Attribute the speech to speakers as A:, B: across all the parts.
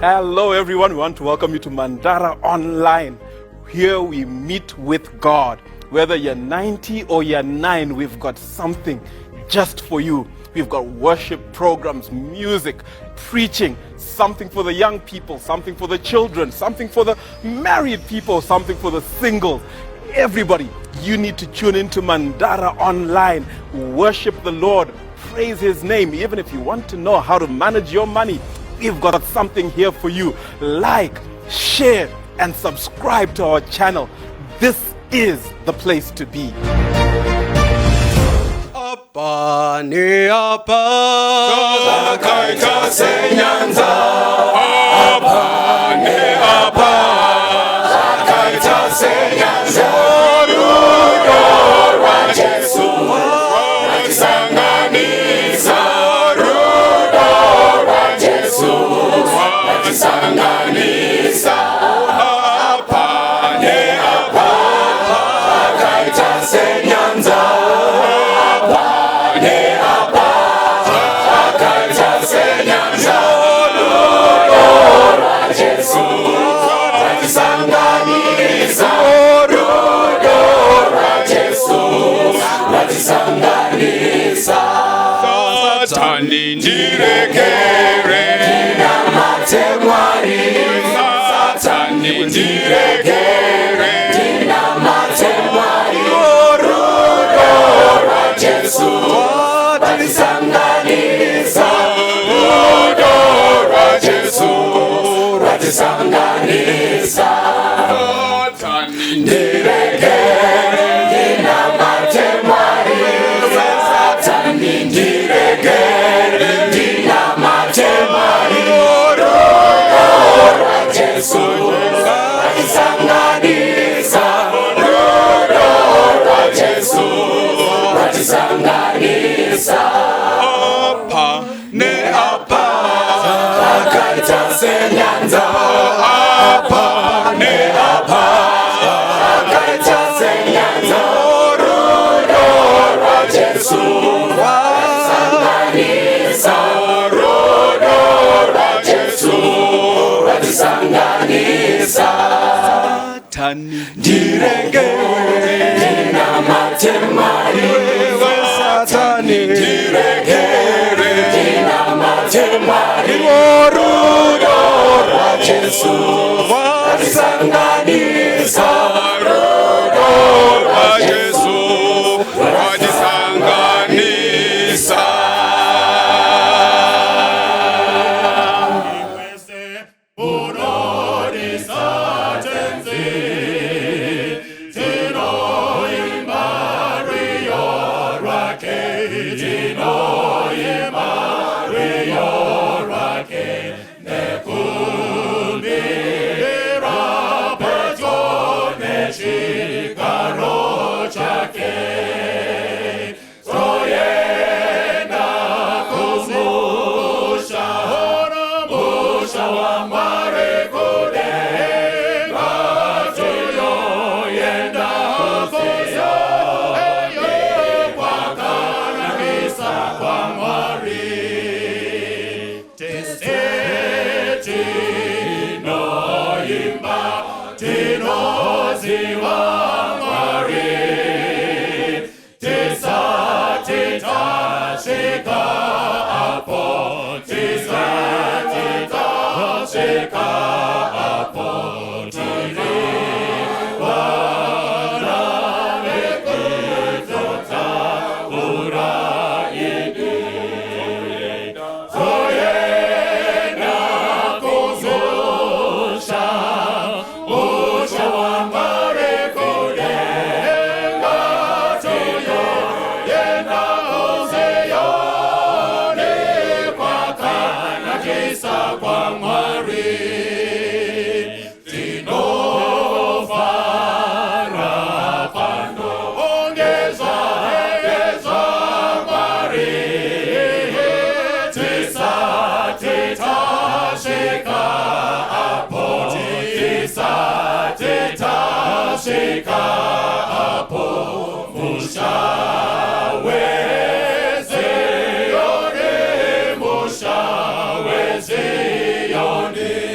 A: Hello everyone, we want to welcome you to Mandara Online. Here we meet with God. Whether you're 90 or you're 9, we've got something just for you. We've got worship programs, music, preaching, something for the young people, something for the children, something for the married people, something for the singles. Everybody, you need to tune into Mandara Online. Worship the Lord, praise His name. Even if you want to know how to manage your money, we've got something here for you. Like, share, and subscribe to our channel. This is the place to be.
B: Apa ni apa
C: Zakaita senyanza. Apa ni apa Zakaita senyanza. Rudo rwa Jesu Sanganisa. Rudo rwa Jesu Sanganisa. Apa ni apa Zakaita senyanza. Satani ndirekere Tina matemwari. Satani ndirekere Tina matemwari. Rudo rwa Jesu rwatisanganisa. Rudo rwa Jesu rwatisanganisa. Satani ndirekere Tina matemwari. Satani ndirekere Tina matemwari. Rudo rwa Jesu rwatisanganisa. Rudo rwa Jesu rwatisanganisa. Apa ne apa Zakaita senyanza. Apa ne apa Zakaita senyanza. Rudo rwa Jesu rwatisanganisa. Rudo rwa Jesu rwatisanganisa.
B: Satani
C: Ndirekere Tina matemwari. Satani ndirekere Tina matemwari. Rudo rwa Jesu rwatisanganisa. Rudo rwa Jesu rwatisanganisa. Zioni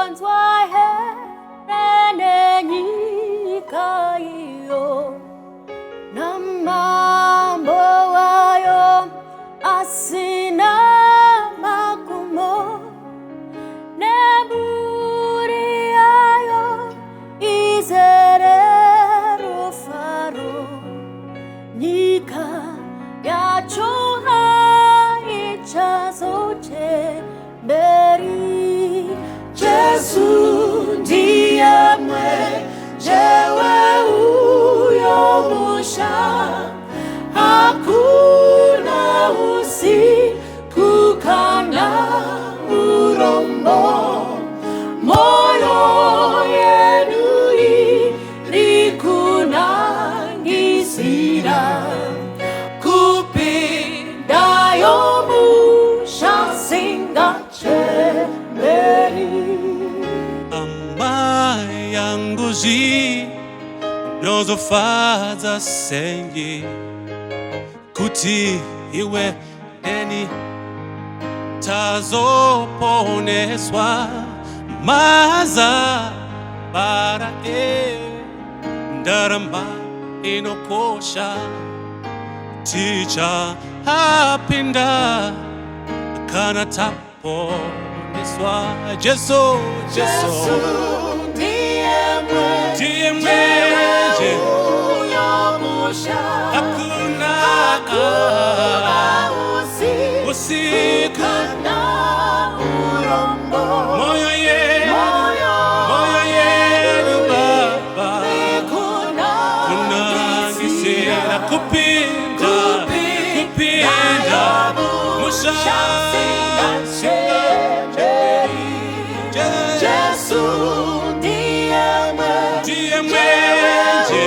D: makambodzwa here nenyika iyo namambo wayo asina magumo neburi yayo izere rufaro nyika yacho haichazote beri Jesu ndiye mwenyewe uyomusha hakuna usiku kana urombo moyo yenu irikunangisira kupindayo mushasinga chemberi
B: amaya nguzi nozofaza sengi kuti iwe eni tazoponeswa maza para ndaramba inokosha ticha hapinda kana taponeswa Jesu
D: ndiye
B: mwenyewe
D: uyomusha
B: hakuna usiku
D: kana urombo
B: moyo yenu Baba kunangisira kupinda mushasinga
D: Jesu ndiye mwenyewe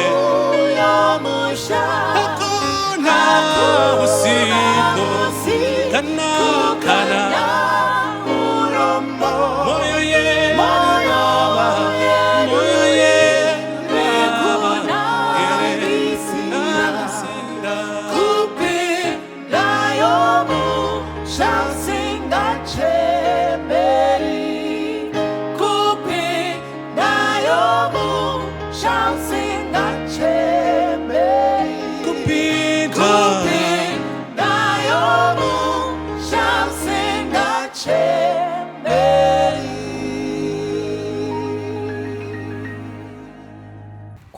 D: uyomusha
B: hakuna usiku kana
D: urombo
B: moyo yenu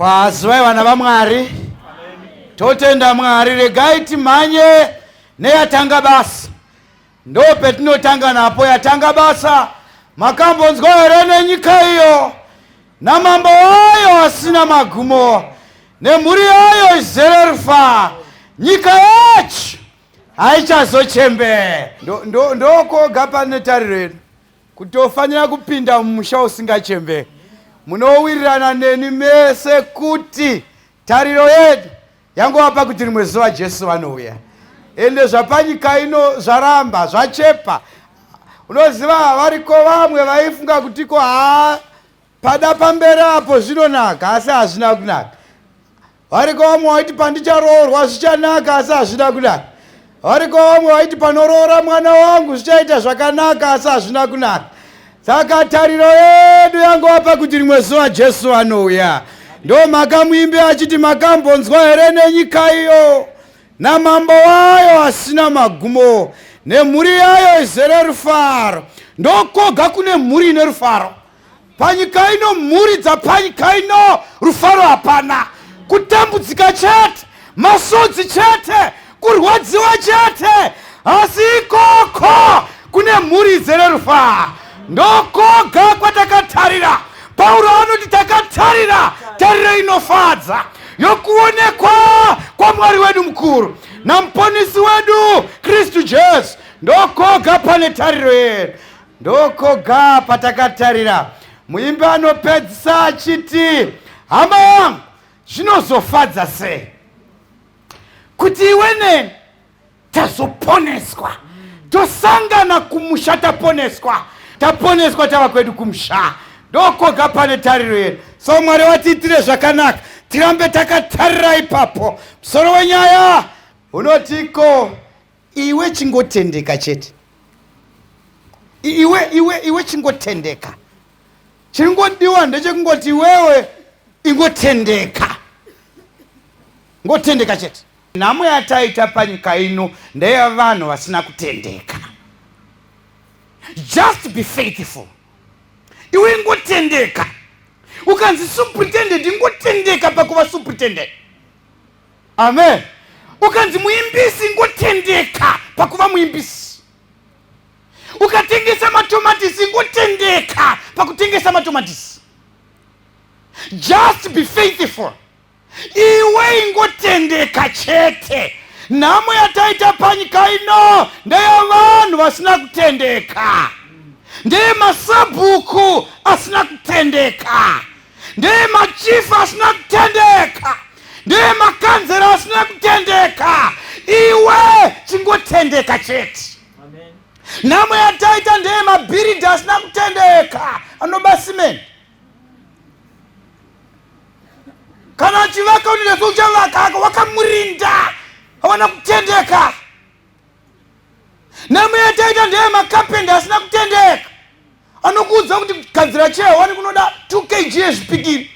E: Kwazwai vana vaMwari totenda Mwari regai timhanye neyatanga basa ndo petinotanga napo yatanga basa makambonzwa here nenyika iyo namambo wayo asina magumo nemhuri yayo izere rufa nyika yacho haichazochembe ndokoga pane tariro yedu kuti tofanira kupinda mumusha usingachembe munowirirana neni mese kuti tariro yedu yangova kuti rimwe zuva Jesu vanouya ende zvapanyika ino zvaramba zvachepa unoziva variko vamwe vaifunga kutiko pada pamberi apo zvinonaka asi hazvina kunaka variko vamwe vaiti pandicharoorwa zvichanaka asi hazvina kunaka variko vamwe vaiti panoroora mwana wangu zvichaita zvakanaka asi hazvina kunaka saka tariro yedu yangova kuti rimwe zuva Jesu anouya ndo makamuimbi achiti makambonzwa here nenyika iyo namambo wayo asina magumo nemhuri yayo izere rufaro ndokoga kune mhuri ine rufaro panyika ino mhuri dzapanyika ino rufaro hapana kutambudzika chete masodzi chete kurwadziwa chete asi ikoko kune mhuri izere rufaro ndokoga kwatakatarira Pauro anoti takatarira tariro inofadza yokuonekwa kwa Mwari wedu mukuru namuponesi wedu Kristu Jesu ndokoga pane tariro yedu ndokoga patakatarira muimbi anopedzisa achiti hama yangu zvinozofadza sei kuti iwe neni tazoponeswa tosangana kumusha taponeswa tava kwedu kumusha ndokoga pane tariro yedu so Mwari watiitire zvakanaka tirambe takatarira ipapo musoro wenyaya unotiko iwe chingotendeka chete iwe chingotendeka chingodiwa ndechekungoti wewe ingotendeka. Ngotendeka chete. Nhamo yataita panyika ino ndeyavanhu vasina kutendeka. Just be faithful. Iwe ingotendeka. Ukanzi superintendent ingotendeka pakuva superintendent. Amen. Ukanzi muimbisi ingotendeka pakuva muimbisi. Ukatengesa matomatisi ingotendeka pakutengesa matomatisi. Just be faithful. Iwe ingotendeka chete. Nhamo yataita panyika ino ndeyavanhu vasina kutendeka. Ndeye masabhuku asina kutendeka. Ndeye machifu asina kutendeka. Ndeye makanzera asina kutendeka. Iwe chingotendeka chete. Nhamo yataita ndeye mabhiridi asina kutendeka. Anobasimeni. Kana chivaka unile uchavaka wakamurinda. Hawana kutendeka. Nhamo yataita ndeye makapenda asina kutendeka. Anokuudza kuti kugadzira cheo wani kunoda 2 kg zvipikiri.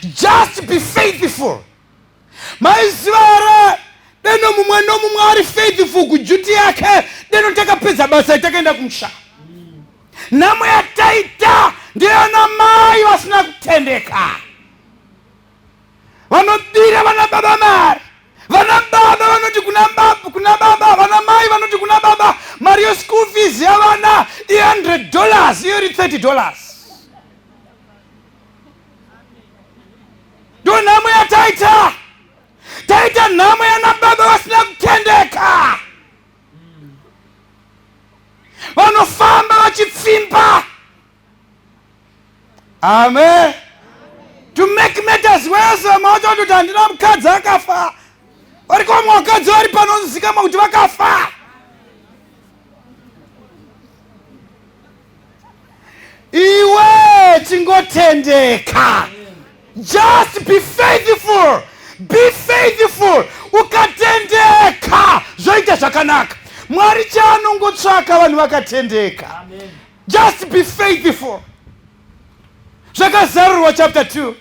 E: Just be faithful. Maiziva here deno mumwe nomumwe ari faithful kujuti yake deno takapedza basa takaenda kumusha. Nhamo yataita ndeyana mai vasina kutendeka. Vanobira vana baba mari. Vana baba vanoti kuna baba, vana mai vanoti kuna baba. Mari school fees yavana $100, iyori $30. Ndo nhamo yataita. Taita nhamo yana baba vasina kutendeka. Vanofamba vachipfimba. Amen. To make matters worse, maoto kuti handina mukadzi akafa. Variko mwakadzi vari panonzikama kuti vakafa. Iwe chingotendeka. Just be faithful. Be faithful. Ukatendeka zvoita zvakanaka. Mwari chaanongotsvaka vanhu vakatendeka. Just be faithful. Zvakazarurwa chapter 2.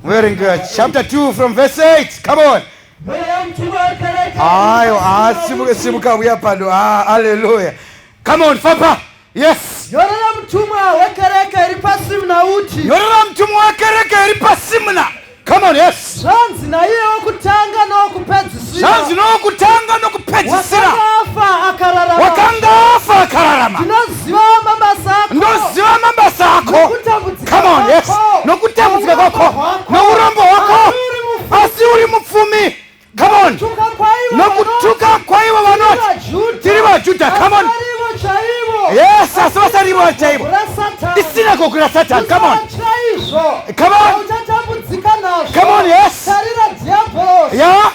E: Very good. Chapter 2 from verse 8. Come on. Simuka uya pano. Hallelujah. Come on, Papa. Yes.
D: Yorora mtumwa wekereke iri pasimna uti.
E: Yorora mtumwa wekereke iri pasimna. Come on, yes.
D: Zvanzi naye okutanga nokupedzisira.
E: Zvanzi nokutanga nokupedzisira.
D: Wakanga afa akararama.
E: Ndinoziva mabasa ako. Come on, yes. Nokutambudzika kwako. Nourombo wako. Asi uri mupfumi. Come on. Nokutuka kwaivo vanoti tiri vaJudha. Come on. Yes, asi vasarivo chaivo. Isina kokura Satan. Come on. Come on. Come on, yes. Yeah.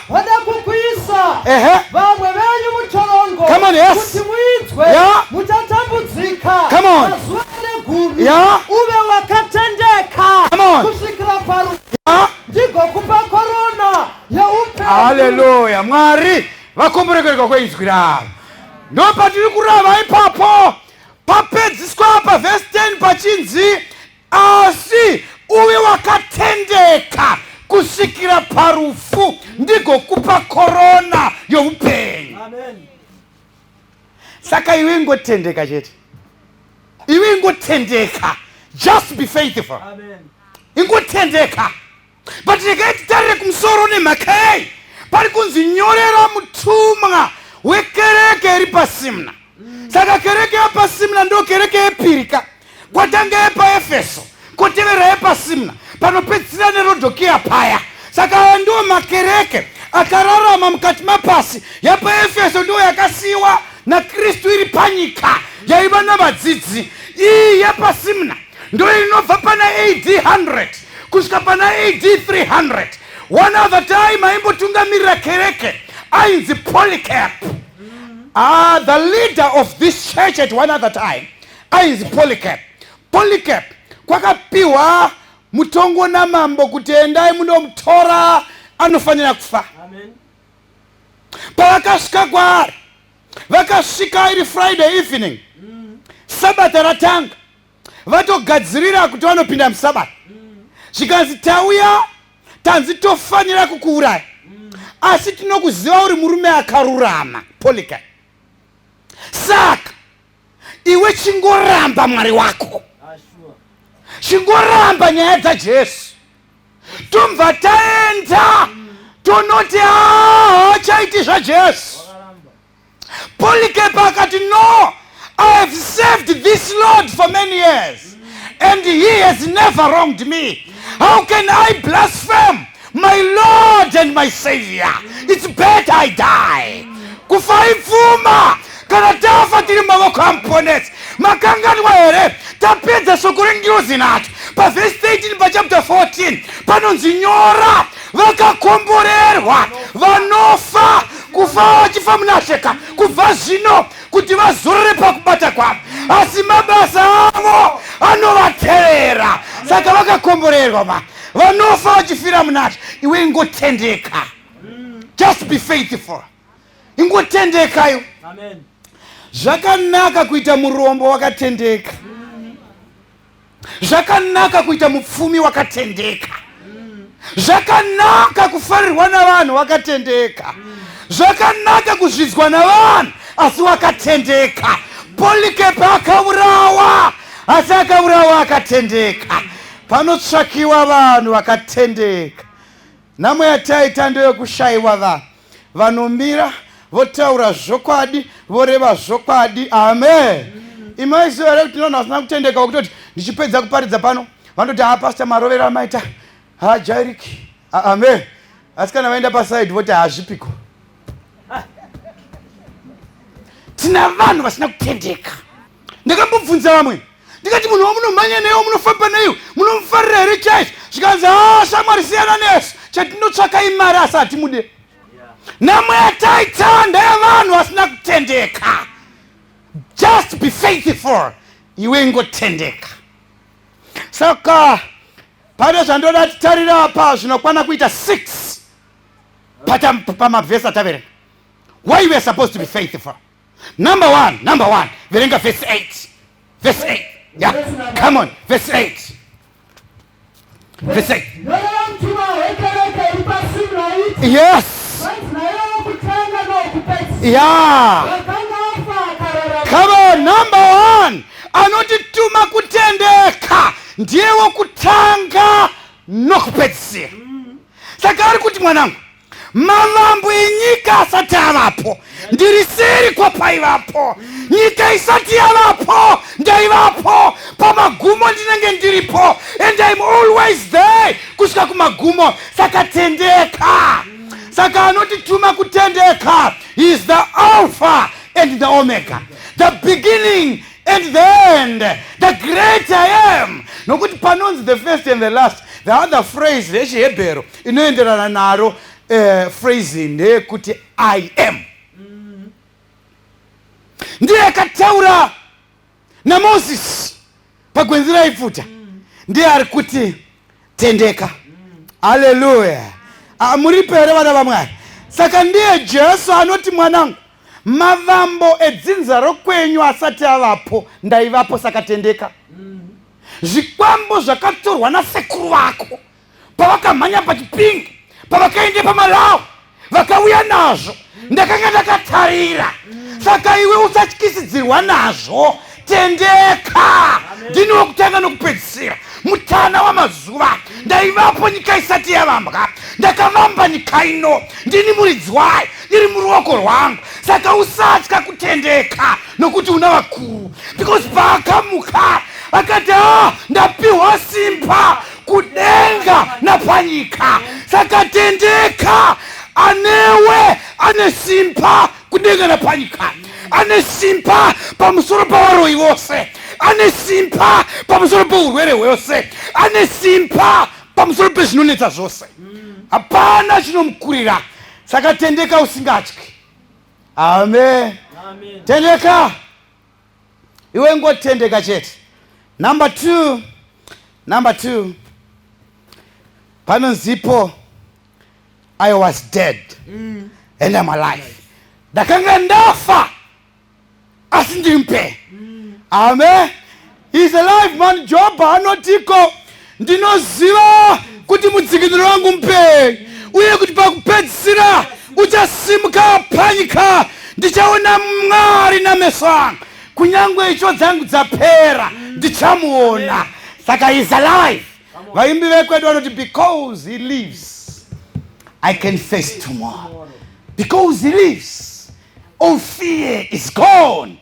E: Come on, yes. Yeah. Come on. Yeah. Come on. Yeah. Hallelujah. Mwari vakomborekerwa kweinzwi ravo. Ndopatiri kurava ipapo papedziswa paverse 10 pachinzi asi uve wakatendeka kusvikira parufu ndigokupa korona youpenyu. Saka iwe ingotendeka chete. Iwe ingotendeka. Just be faithful. Ingotendeka. But ndikaititarire kumusoro nemhakai pari kunzi nyorera mutumwa wekereke iri pasimna. Saka kereke yepasimna ndo kereke yepirika. Kwatanga yepaefeso kotevera yepasimna panopedzisira nerodhokia paya. Saka ndo makereke akararama mukati mapasi. Yapaefeso ndo yakasiyiwa naKristu iri panyika yaiva navadzidzi. Iyi yepasimna ndo inobva pana AD 100 kusvika pana AD 300. One other time aimbotungamirira kereke ainzi Polycarp. The leader of this church at one other time ainzi Polycarp. Polycarp kwakapiwa mutongo namambo kuti endai munomutora anofanira kufa. Paakasvika kwaari vakasvika iri Friday evening, sabata ratanga, vatogadzirira kuti vanopinda musabata. Zvikanzi tauya tanzi tofanira kukuuraya, asi tinokuziva uri murume akarurama, Polycarp. Saka iwe chingoramba Mwari wako, chingoramba nyaya dzaJesu. Tumva taenda tonoti chaiti zvaJesu. Polycarp akati, no, I have served this Lord for many years and he has never wronged me. How can I blaspheme my Lord and my Savior? It's better I die. Kufaifuma kana tafa tiri mavoko amponesi. Makanganwa here tapedza shoko rengirozi nacho pavhesi 13 pachapter 14 panonzi nyora vakakomborerwa vanofa kufa vachifa munasheka kubva zvino kuti vazorore pakubata kwavo, asi mabasa avo anovateerera. Saka vakakomborerwa vanofa vachifira munashe. Iwe ingotendeka, just be faithful, ingotendekayo.
D: Amen.
E: Zvakanaka kuita murombo wakatendeka, zvakanaka kuita mupfumi wakatendeka, zvakanaka kufarirwa navanhu wakatendeka, zvakanaka kuzvidzwa navanhu asi wakatendeka. Polycarp akaurawa asi akaurawa akatendeka. Panotsvakiwa vanhu vakatendeka. Nhamo yataita ndeyokushayiwa vanhu vanomira votaura zvokwadi, voreva zvokwadi. Amen. Imaiziva here kuti vanhu vasina kutendeka wokutoti ndichipedza kuparidza pano vanoti pastor marovero amaita hajairiki. Amen. Asi kana vaenda pasaidi voti hazvipiko. Tina vanhu vasina kutendeka. Ndakambobvunza vamwe ndikati, munhu wamunomhanya neyo, munofamba neyo, munomufarira here chaizvo? Zvikanzi shamwari siyana nesu, chatinotsvaka imari asi hatimude. Nhamo yataita ndeyavanhu vasina kutendeka. Just be faithful, iwe ingotendeka. Saka pane zvandoda titarira apa zvinokwana kuita 6 pamavhesi ataverenga. Why you are supposed to be faithful. Number one, verenga verse 8. Verse 8. Yeah, come on, verse 8. Verse 8. Yes. Yeah. Come on, number one. Anotituma kutendeka ndiye wokutanga nokupedzisira. Saka ari kuti mwanangu, mavambo enyika asati avapo ndiriseri kwapaivapo, nyika isati yavapo ndaivapo, pamagumo ndinenge ndiripo, and I'm always there kusvika kumagumo. Saka tendeka. Saka anotituma kutendeka, he is the Alpha and the Omega, the beginning and the end, the great I am. Nokuti panonzi the first and the last. The other phrase rechihebheru inoenderana naro phrase ndeyekuti I am. Ndiye akataura naMoses pagwenzi raipfuta, ndiye ari kuti tendeka. Haleluya. Muripo here vana vaMwari? Saka ndiye Jesu anoti, mwanangu, mavambo edzinza rokwenyu asati avapo ndaivapo, saka tendeka. Zvikwambo zvakatorwa nasekuru vako pavakamhanya pachipingi, pavakaende pamalawo, vakauya nazvo, ndakanga ndakatarira. Saka iwe usatyisidzirwa nazvo, tendeka. Ndini wokutanga nokupedzisira, mutana wamazuva. Ndaivapo nyika isati yavambwa, ndakavamba nyika ino, ndini muridzi wayo, iri muruoko rwangu. Saka usatya kutendeka nokuti una vakuru. Because paakamuka akati ndapiwa simba kudenga napanyika. Saka tendeka. Anewe ane simba kudenga napanyika, ane simba pamusoro pavaroi vose, ane simba pamusoro peurwere hwose, ane simba pamusoro pezvinonetsa zvose. Hapana chinomukurira. Saka tendeka usingatyi. Amen. Tendeka. Iwe ngotendeka chete. Number two, panonzipo I was dead and I'm alive. Ndakanga ndafa basi ndimpe. Amen. He's a live man. Job anotiko ndinoziva kuti mudzikiniro wangu mpe uye kuti pakupedzisira uchasimuka panyika ndichaona Mwari nameso angu kunyangwe icho dzangu dzapera ndichamuona. Saka he's alive. Vaimbi vekwedu vanoti because he lives I can face tomorrow. Because he lives all fear is gone.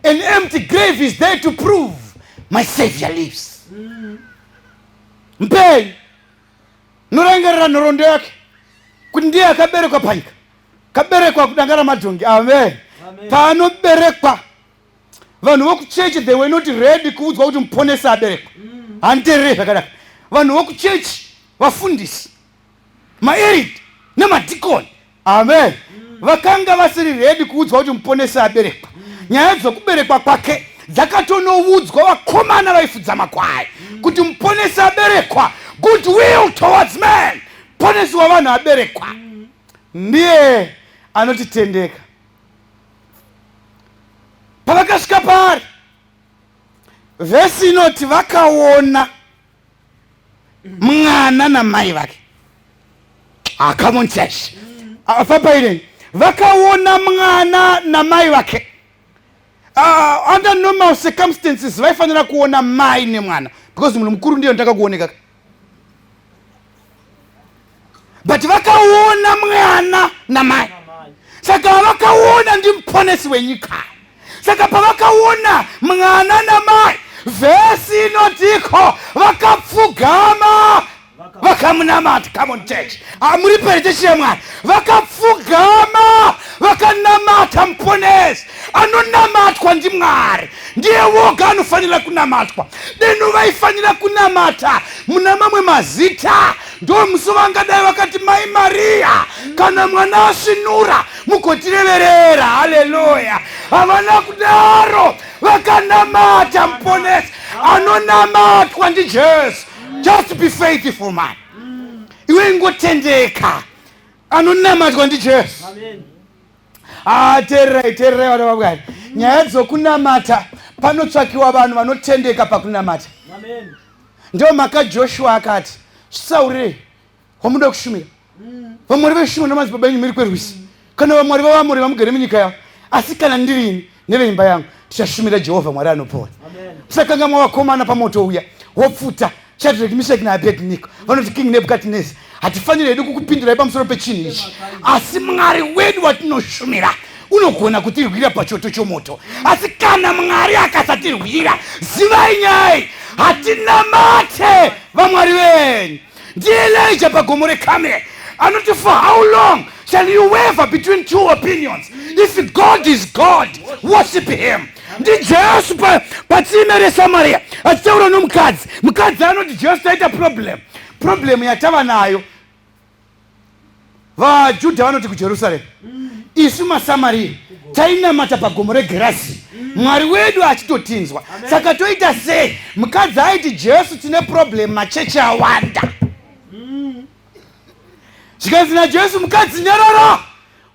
E: An empty grave is there to prove my Savior lives. Mpei norangarira nhoroondo yake kuti ndiye akaberekwa panyika, kaberekwa kudangara madhongi. Amen. Paanoberekwa vanhu vokuchechi they were not ready kuudzwa kuti muponesi aberekwa. Handerere zvakadaka. Vanhu vokuchechi, vafundisi, maerid nemadhikoni, amen, vakanga vasiri ready kuudzwa kuti muponesi aberekwa. Nyaya dzokuberekwa kwake dzakatonoudzwa vakomana vaifudza makwai kuti muponesi aberekwa. Good will towards man. Muponesi wavanhu aberekwa ndiye anotitendeka. Pavakasvika pari vhesi inoti vakaona mwana namai vake. Come on church. Afapaine vakaona mwana namai vake. Under normal circumstances vaifanira kuona mai nemwana because munhu mukuru ndiyo ndakakuoneka. But vakaona mwana namai. Saka vakaona ndi muponesi wenyika. Saka pavakaona mwana namai vhesi inotiko vakapfugama vakamunamata. Come on church. Muri perechechi yemwana vakapfugama vakanamata muponesi. Anonamatwa ndi Mwari ndiye woga anofanira kunamatwa. Denu vaifanira kunamata muna mamwe mazita. Ndo musi vangadai vakati mai Maria kana mwana asvinura mukotireverera. Haleluya. Havana kudaro vakanamata muponesi. Anonamatwa ndi Jesu. Just be faithful man. Iwe ingotendeka. Anonamatwa ndi Jesu. Amen. Tererai vana vabwari. Nyaya dzokunamata panotsvakiwa vanhu vanotendeka pakunamata. Amen. Ndio maka Joshua akati Saurei wamuda kushumira. Vamwari veshumira namadzibaba enyu muri kwerwisi. Kana vamwari vavamuri vamugere munyika yavo. Asi kana ndirini neveimba yangu tichashumira Jehovha Mwari anopora. Amen. Musakanga mwavakomana pamoto uya wopfuta Shadrach, Meshach naAbednego vanoti King Nebukadnezar hatifaniri hedu kukupindirai pamusoro pechinhu ichi. Asi Mwari wedu watinoshumira unogona kutirwira pachoto chomoto. Asi kana Mwari akasatirwira zivai nyai hatinamate vamwari venyu. Ndiye Elijah pagomo reKarmel anoti for how long shall you waver between two opinions? If God is God, worship him. Ndi Jesu patsime reSamaria achitaura nomukadzi. Mukadzi anoti Jesu taita problem yatava nayo. VaJudha vanoti kuJerusarema isu maSamaria tainamata pagomo reGerazi. Mwari wedu achitotinzwa. Saka toita sei? Mukadzi aiti Jesu tine problem machechi awanda. Zvikanzi naJesu mukadzi nyarara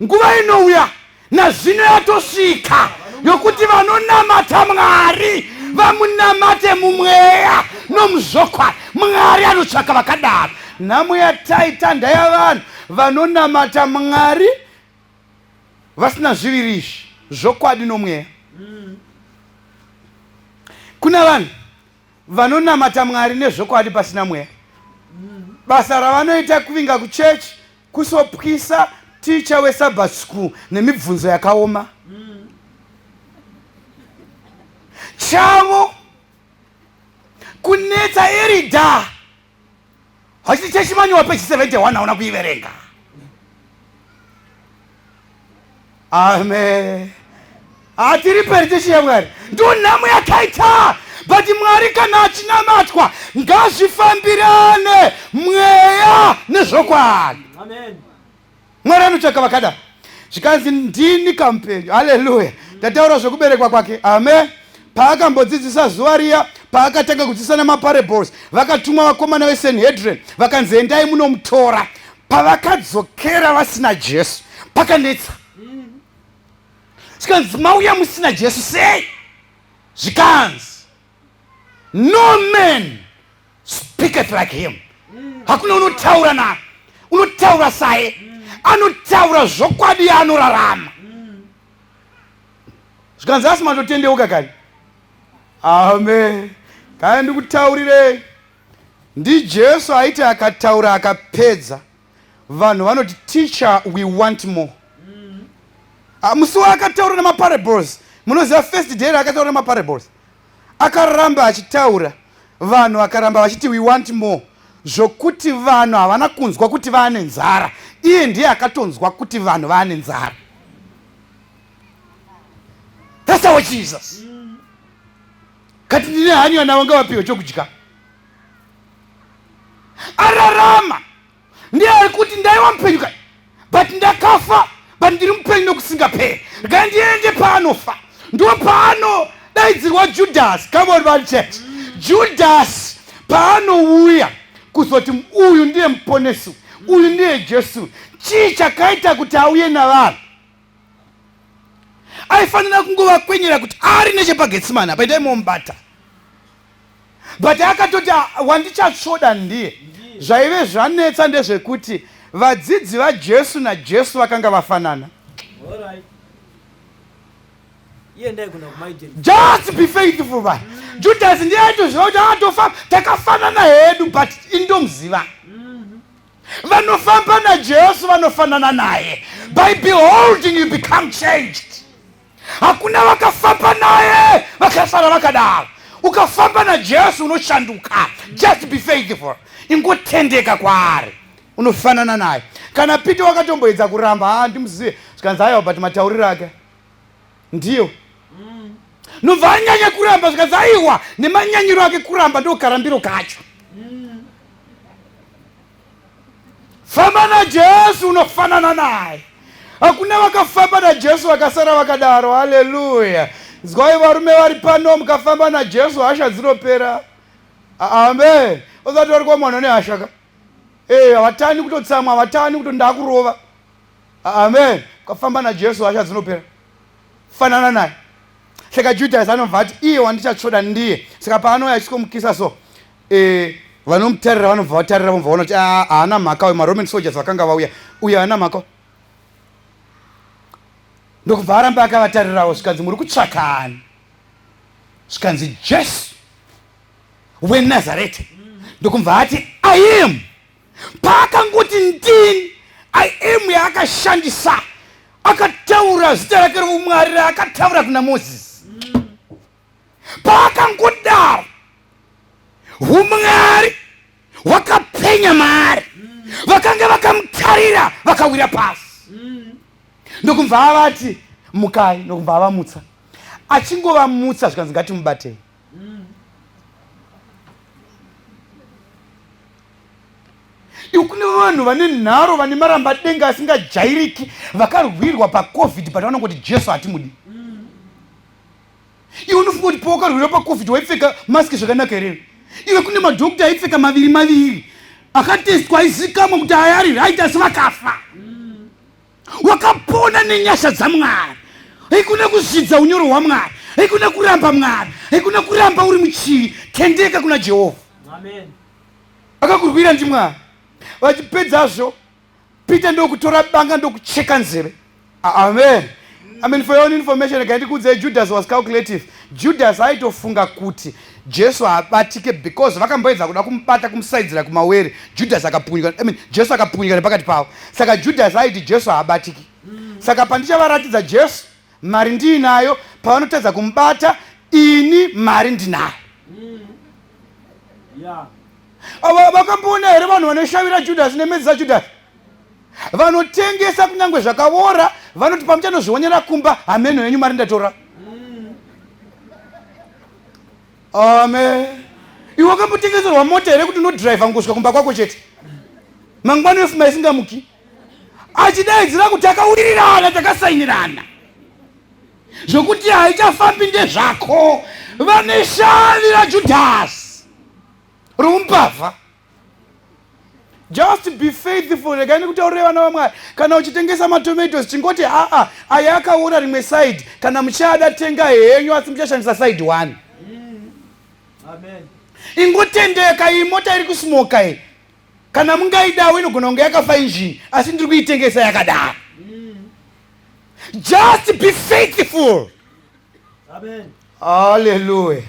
E: nguva inouya nazvino yatosvika yokuti vanonamata Mwari vamunamate mumweya nomuzvokwadi. Mwari anotsvaka vakadaro. Nhamo yataita ndayavanhu vanonamata Mwari vasina zviviri izvi zvokwadi nomweya. Kuna vanhu vanonamata Mwari nezvokwadi pasina mweya. Basa ravanoita kuvinga kuchechi kusopwisa ticha weSabbath school nemibvunzo yakaoma. Chavo kunetsa irida hachiti chechimanyiwa pechi 71 hauna kuiverenga. Amen. Hatiri perechechi yaMwari ndo nhamo yakaita. But Mwari kana achinamatwa ngazvifambirane mweya nezvokwadi. Amen. Mwari anotsvaka vakada. Zvikanzi ndini kampenyu. Haleluya. Tataura zvokuberekwa kwake. Amen. Paakambodzidzisa zuva riya paakatanga kudzidzisa namaparables vakatumwa vakomana veSanhedrin vakanzi endai munomutora. Pavakadzokera vasina Jesu pakanetsa. zvikanzi mauya musina Jesu sei? Zvikanzi no man speaketh like him. Hakuna unotaura na unotaura saye, anotaura zvokwadi anorarama. Zvikanzi asi matotendeuka kare. Amen. Kana ndikutaurire ndi Jesu aiti akataura akapedza, vanhu vanoti teacher we want more. Musi akataura nemaparables. Munoziva first day akataura nemaparables. Akaramba achitaura, vanhu akaramba vachiti we want more. Zvokuti vanhu havana kunzwa kuti vane nzara. Iye ndiye akatonzwa kuti vanhu vane nzara. That's our Jesus. Kati ndine hanyu anawanga wapiwa chokudya. Ararama. Ndiye alikuti ndaiwa mpenyuka. But ndakafa. But ndiri mpenyu nokusingaperi. Gandiende paanofa. Ndo paano daidzirwa Judas. Come on man church. Judas paanouya kuzoti uyu ndiye muponesi. Uyu ndiye Jesu. Chii chakaita kuti auye navanhu. Aifanira kungova kwenyera kuti ari nechepagetsimani apa ndaimomubata. But akatoti wandichatsvoda ndiye. Zvaive zvanetsa ndezvekuti vadzidzi vaJesu naJesu vakanga vafanana. Just be faithful man. Judas ndiye aitozviva kuti akatofamba takafanana hedu but indomuziva. Vanofamba naJesu vanofanana naye. By beholding you become changed. Hakuna vakafamba naye vakasara vakadaro. Ukafamba naJesu unoshanduka. Just be faithful. Ingotendeka kwaari. Unofanana naye. Kana Peter wakatomboedza kuramba ndimuzive zvikanzi aiwa but matauriro ake ndiyo. Nobva anyanya kuramba zvikanzi aiwa nemanyanyiro ake kuramba ndo karambiro kacho. Famba naJesu unofanana naye. Hakuna vakafamba naJesu vakasara vakadaro. Haleluya. Zgwai varume vari pano mukafamba naJesu hasha dzinopera. Amen. Usati vari kwamwana nehasha ka. Havatani kutotsamwa, havatani kutonda kurova. Amen. Ukafamba naJesu hasha dzinopera. Fanana naye. Saka Judas anobva ati iye wandichatsvoda ndiye. Saka paanouya achikomukisa so vanomutarira vanobva vatarira vobva vaona kuti haana mhaka uyu maRoman soldiers vakanga vauya. Uyu haana mhaka. Ndokubva aramba akavatarirawo zvikanzi muri kutsvakani. Zvikanzi Jesu weNazareti. Ndokubva ati I am. Paakangoti ndini I am yaakashandisa. Akataura zita rake roumwari raakataura kuna Moses. Paakangodaro umwari wakapenya maari. Vakanga vakamutarira vakawira pasi. Ndokubva avati mukai. Ndokubva avamutsa. Achingovamutsa zvikanzi ngatimubatei. Kune vanhu vane nharo vane maramba denga asingajairiki vakarwirwa paCovid but vanongoti Jesu hatimudi. Iwe unofunga kuti paukarwirwa paCovid waipfeka maski zvakanaka here? Iwe kune madhokita aipfeka maviri akatestwa aizikamwa kuti ayari right asi vakafa. Wakapona nenyasha dzaMwari. Haikuna kuzvidza unyoro hwaMwari. Haikuna kuramba Mwari. Haikuna kuramba uri muchivi. Tendeka kuna Jehovha. Amen. Akakurwira ndiMwari. Vachipedzazvo Peter ndokutora banga ndokucheka nzeve. Amen. I mean, for your own information, I could say Judas was calculative. Judas aitofunga kuti Jesu abatike because vakamboedza kuda kumubata kumusaidzira kumawere. Judas akapunyika. I mean, Jesu akapunyika nepakati pavo. Saka Judas aiti Jesu abatiki. Saka pandichavaratidza Jesu mari ndiinayo, pavanotadza kumubata ini mari ndinayo. Yeah. Vakamboona here vanhu vanoshavira Judas nemedzi dzaJudas. Vanotengesa kunyange zvakaora, vanoti pamuchanozvionera kumba hameno yenyu mari ndatora. Amen. Iwe wakambotengeserwa mota here kuti unodhiraivha ngosvika kumba kwako chete. Mangwana yofuma isingamuki. Achidaidzira kuti takawirirana takasainirana. Zvokuti haichafambi ndezvako. Vaneshavira Judas. Rumbavha. Just be faithful. Regai kutaurira vana vaMwari. Kana uchitengesa matomatoes chingoti aya akaona rimwe side. Kana muchada tenga henyu asi muchashandisa side 1.
D: Amen.
E: Ingotendeka iyi mota iri kusmoka iyi. Kana mungaidawo inogona kunge yakafa engine asi ndiri kuitengesa yakadaro. Just be faithful.
D: Amen.
E: Hallelujah.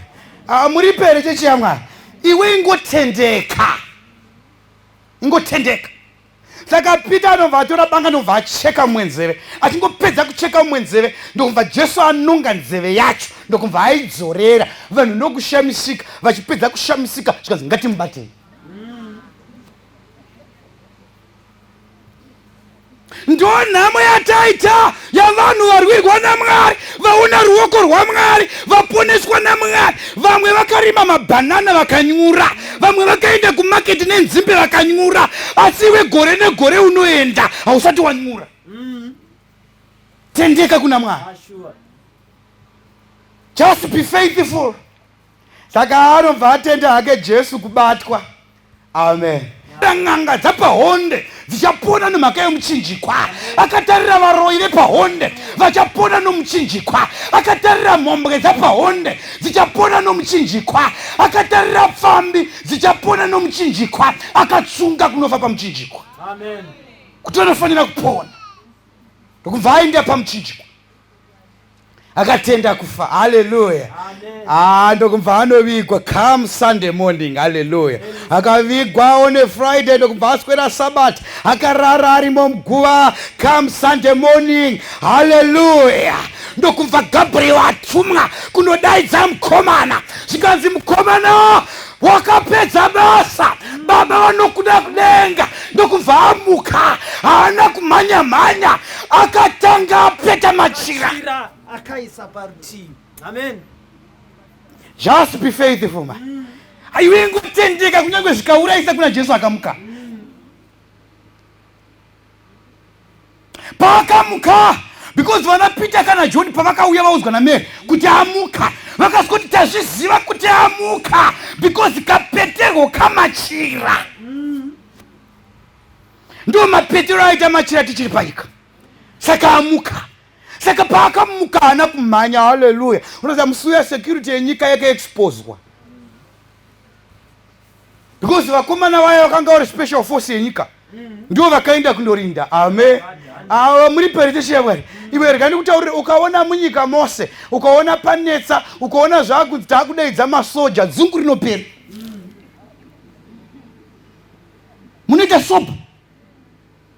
E: Muri pere chechi yaMwari. Iwe ingotendeka. Ingotendeka. Saka Peter anobva atora banga anobva acheka mwenzeve. Achingopedza kucheka mwenzeve ndokumva Jesu anonga nzeve yacho ndokumva aidzorera. Vanhu ndokushamisika vachipedza kushamisika zvikanzi ngatimubatei. Ndo nhamo yataita yavanhu varwirwa naMwari, vaona ruoko rwaMwari, vaponeswa naMwari. Vamwe vakarima mabhanana vakanyura, vamwe vakaenda kumaketi nenzimbe vakanyura, asi iwe gore negore unoenda hausati wanyura. Tendeka kuna Mwari. Just be faithful. Saka anobva atenda hake Jesu kubatwa. Amen. Nganga dzapahonde dzichapona nemhaka yemuchinjikwa. Akatarira varoyi vepahonde vachapona nomuchinjikwa. Akatarira mhombwe dzapahonde dzichapona nomuchinjikwa. Akatarira pfambi dzichapona nomuchinjikwa. Akatsunga kunofa pamuchinjikwa.
D: Amen.
E: Kuti anofanira kupona ndokumva aenda pamuchinjikwa akatenda kufa. Hallelujah. Ndokumva anovigwa come Sunday morning. Hallelujah. Akavigwa on Friday ndokumva aswera Sabbath akarara arimo muguva come Sunday morning. Hallelujah. Ndokumva Gabriel atumwa kunodaidza mukomana zvikanzi mukomana wakapedza basa, baba vanokuda kudenga. Ndokumva amuka haana kumhanya akatanga apeta machira
D: akaisa parutivi. Amen.
E: Just be faithful man. Aiwe ngotendeka kunyange zvikauraisa kuna Jesu akamuka. Paakamuka because vana Peter kana John pavakauya vaudzwa naMary kuti amuka vakasvoti tazviziva kuti amuka because kapeterwo kamachira. Ndo mapetero aita machira tichiri panyika. Saka amuka. Saka paakamuka haana kumhanya. Hallelujah. Unoziva musuwo yesecurity yenyika yakaexposwa because vakomana vayo vakanga vari special force yenyika ndio vakaenda kundorinda. Amen. Muri periteshi yaMwari. Iwe rega ndikutaurire, ukaona munyika mose, ukaona panetsa, ukaona zvakunzi takudaidza masoja, dzungu rinopera. Munoita sopa.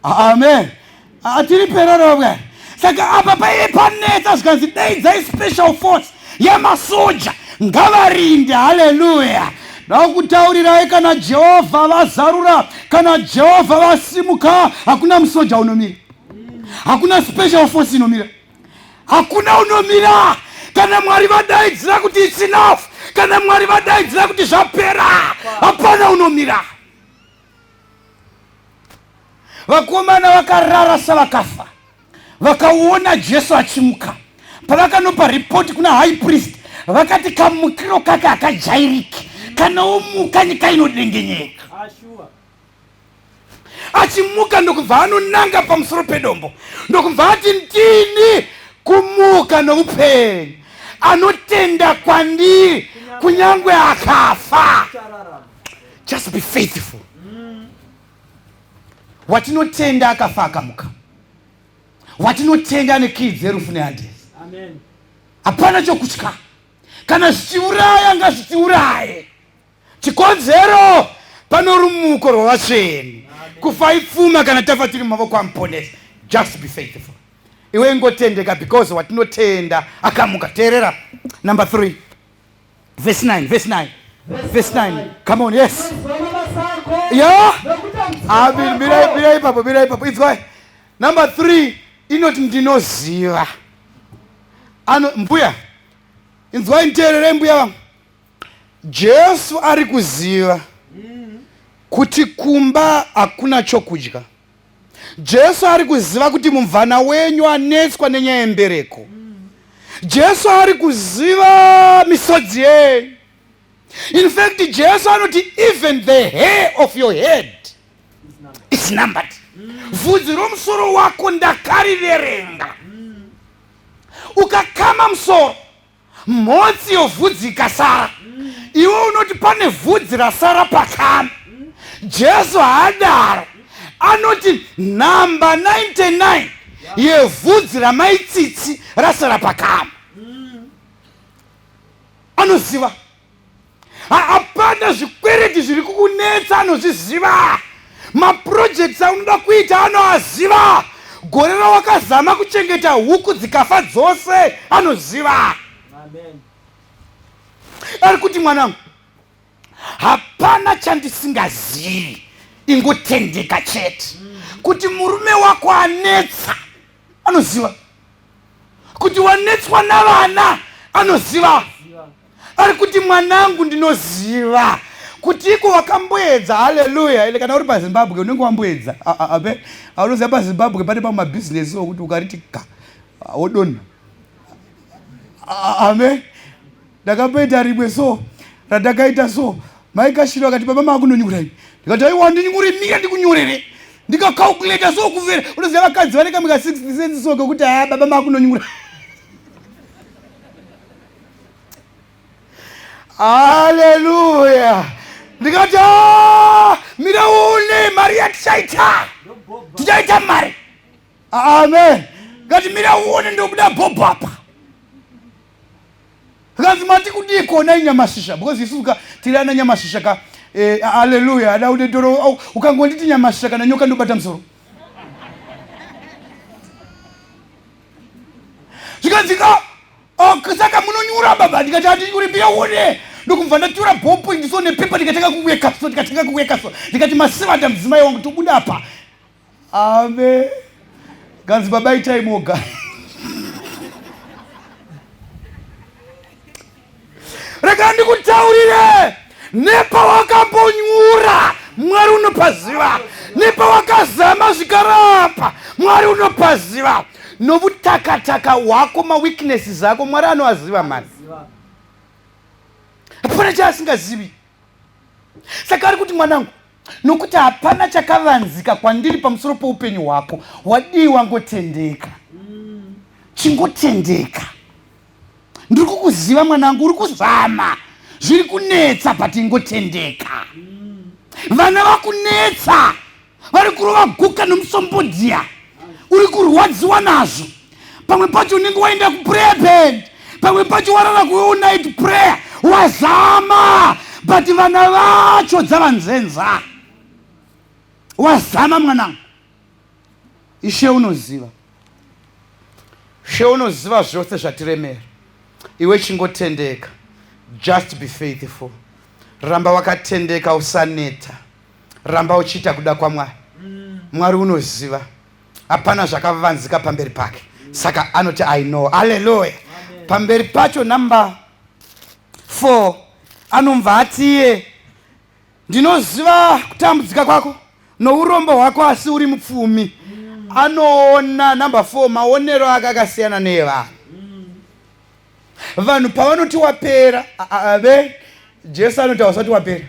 E: Amen. Atiri perera yaMwari. Saka apa paive panetsa zvikanzi daidzai special force yamasoja ngavarinde. Hallelujah. Ndakutaurirai kana Jehovha vazarura, kana Jehovha vasimuka, hakuna musoja unomira. Hakuna special force inomira. Hakuna unomira. Kana Mwari vadaidzira kuti it's enough, kana Mwari vadaidzira kuti zvapera, hapana unomira. Vakomana vakarara savakafa. Vakaona Jesu achimuka. Pavakanopa report kuna high priest, vakati kamukiro kake akajairiki. Kana umuka nyika inodengenyeka. Achimuka ndokubva anonanga pamusoro pedombo. Ndokubva ati ndini kumuka noupenyu. Anotenda kwandiri kunyangwe akafa. Just be faithful. Watinotenda akafa akamuka. Watinotenda nekidzi erufu nehandesi.
D: Amen.
E: Hapana chokutya. Kana zvichiuraya ngazvitiuraye. Chikonzero pano rumuko rwavatsveni. Kufa ipfuma kana tafa tiri mumavoko amuponesi. Just be faithful. Iwe ngotendeka because watinotenda akamuka. Teerera. Number 3. Verse 9. Verse 9. Verse 9. Come on, yes. Yeah? Bira ipapo. It's why. Number 3. Inoti ndinoziva. Mbuya. Inzwai nteerere mbuya vangu. Jesu ari kuziva kuti kumba hakuna chokudya. Jesu ari kuziva kuti mumvana wenyu anetswa nenyaya yembereko. Jesu ari kuziva misodzi yenyu. In fact, Jesu anoti even the hair of your head numbered. Vhudzi romusoro wako ndakariverenga. Ukakama musoro, mhotsi yovhudzi ikasara, iwe unoti pane vhudzi rasara pakama. Jesu haadaro, anoti namba 99 yevhudzi ramaitsitsi rasara pakama. Anoziva. Hapana zvikwereti zviri kukunetsa, anozviziva. Maprojects aunoda kuita anoaziva. Gore rawakazama kuchengeta huku dzikafa dzose, anoziva. Ari kuti mwanangu, hapana chandisingazivi, ingotendeka chete. Kuti murume wako anetsa, anoziva. Kuti wanetswa navana, anoziva. Ari kuti mwanangu ndinoziva. Kuti iko wakamboedza, haleluya. Ile kana uri paZimbabwe unenge wamboedza. Aunoziva paZimbabwe pane pamabusiness okuti ukariti ka wodonha. Amen. Ndakapoita rimwe so, radakaita so. Mai Kashiri akati baba mako unonyurai. Ndikati aiwa ndinyure mira ndikunyorere. Ndikacalculate so kuvera. Unoziva vakadzi vaneka muka 60 cents so kuti baba mako unonyura. Hallelujah. Ndikati mira une Maria tichaita mari. Amen. Ngati mira une ndokuda bobapa. Ngazi mati kuti kona inyamashisha because isuka tirana nyamashisha ka hallelujah ada ude doro ukangonditi nyamashisha kana nyoka ndobata musoro. Zikazika kusaka munonyura baba ndikati ati uri bia une ndokumva ndatura ballpoint ndisone paper ndikataka kuweka so ndikati masiva ndamzimai wangu tobuda apa. Amen. Ganzi baba itai moga. Rega ndikutaurire, nepa wakambonyura, Mwari unopaziva. Nepa wakazama zvikarapa, Mwari unopaziva. Novutakataka wako, maweaknesses zako, Mwari anoaziva mani. Hapana chaasingazivi. Saka ari kuti mwanangu, nokuti hapana chakavanzika kwandiri pamusoro poupenyu hwako, wadiwa ngotendeka. Chingotendeka. Ndiri kukuziva mwanangu, uri kuzama. Zviri kunetsa pati ingotendeka. Vana vakunetsa. Vari kurova guka nomusombodhia. Uri kurwadziwa nazvo. Pamwe pacho unenge waenda kuprayer band. Pamwe pacho warara ku night prayer. Wazama. But vana vacho dzavanzenza. Wazama mwanangu. Ishe unoziva. Ishe unoziva zvose zvatiremera. Iwe chingotendeka. Just be faithful. Ramba wakatendeka, usaneta. Ramba uchiita kuda kwa Mwari unoziva. Hapana zvakavanzika pamberi pake. Saka anoti I know. Hallelujah. Pamberi pacho number 4 anomva atiye ndinoziva kutambudzika kwako nourombo hwako asi uri mupfumi. Anoona number 4 maonero akakasiyana nevanhu. Vanhu pavanoti wapera, Jesu anoti wasati wapera.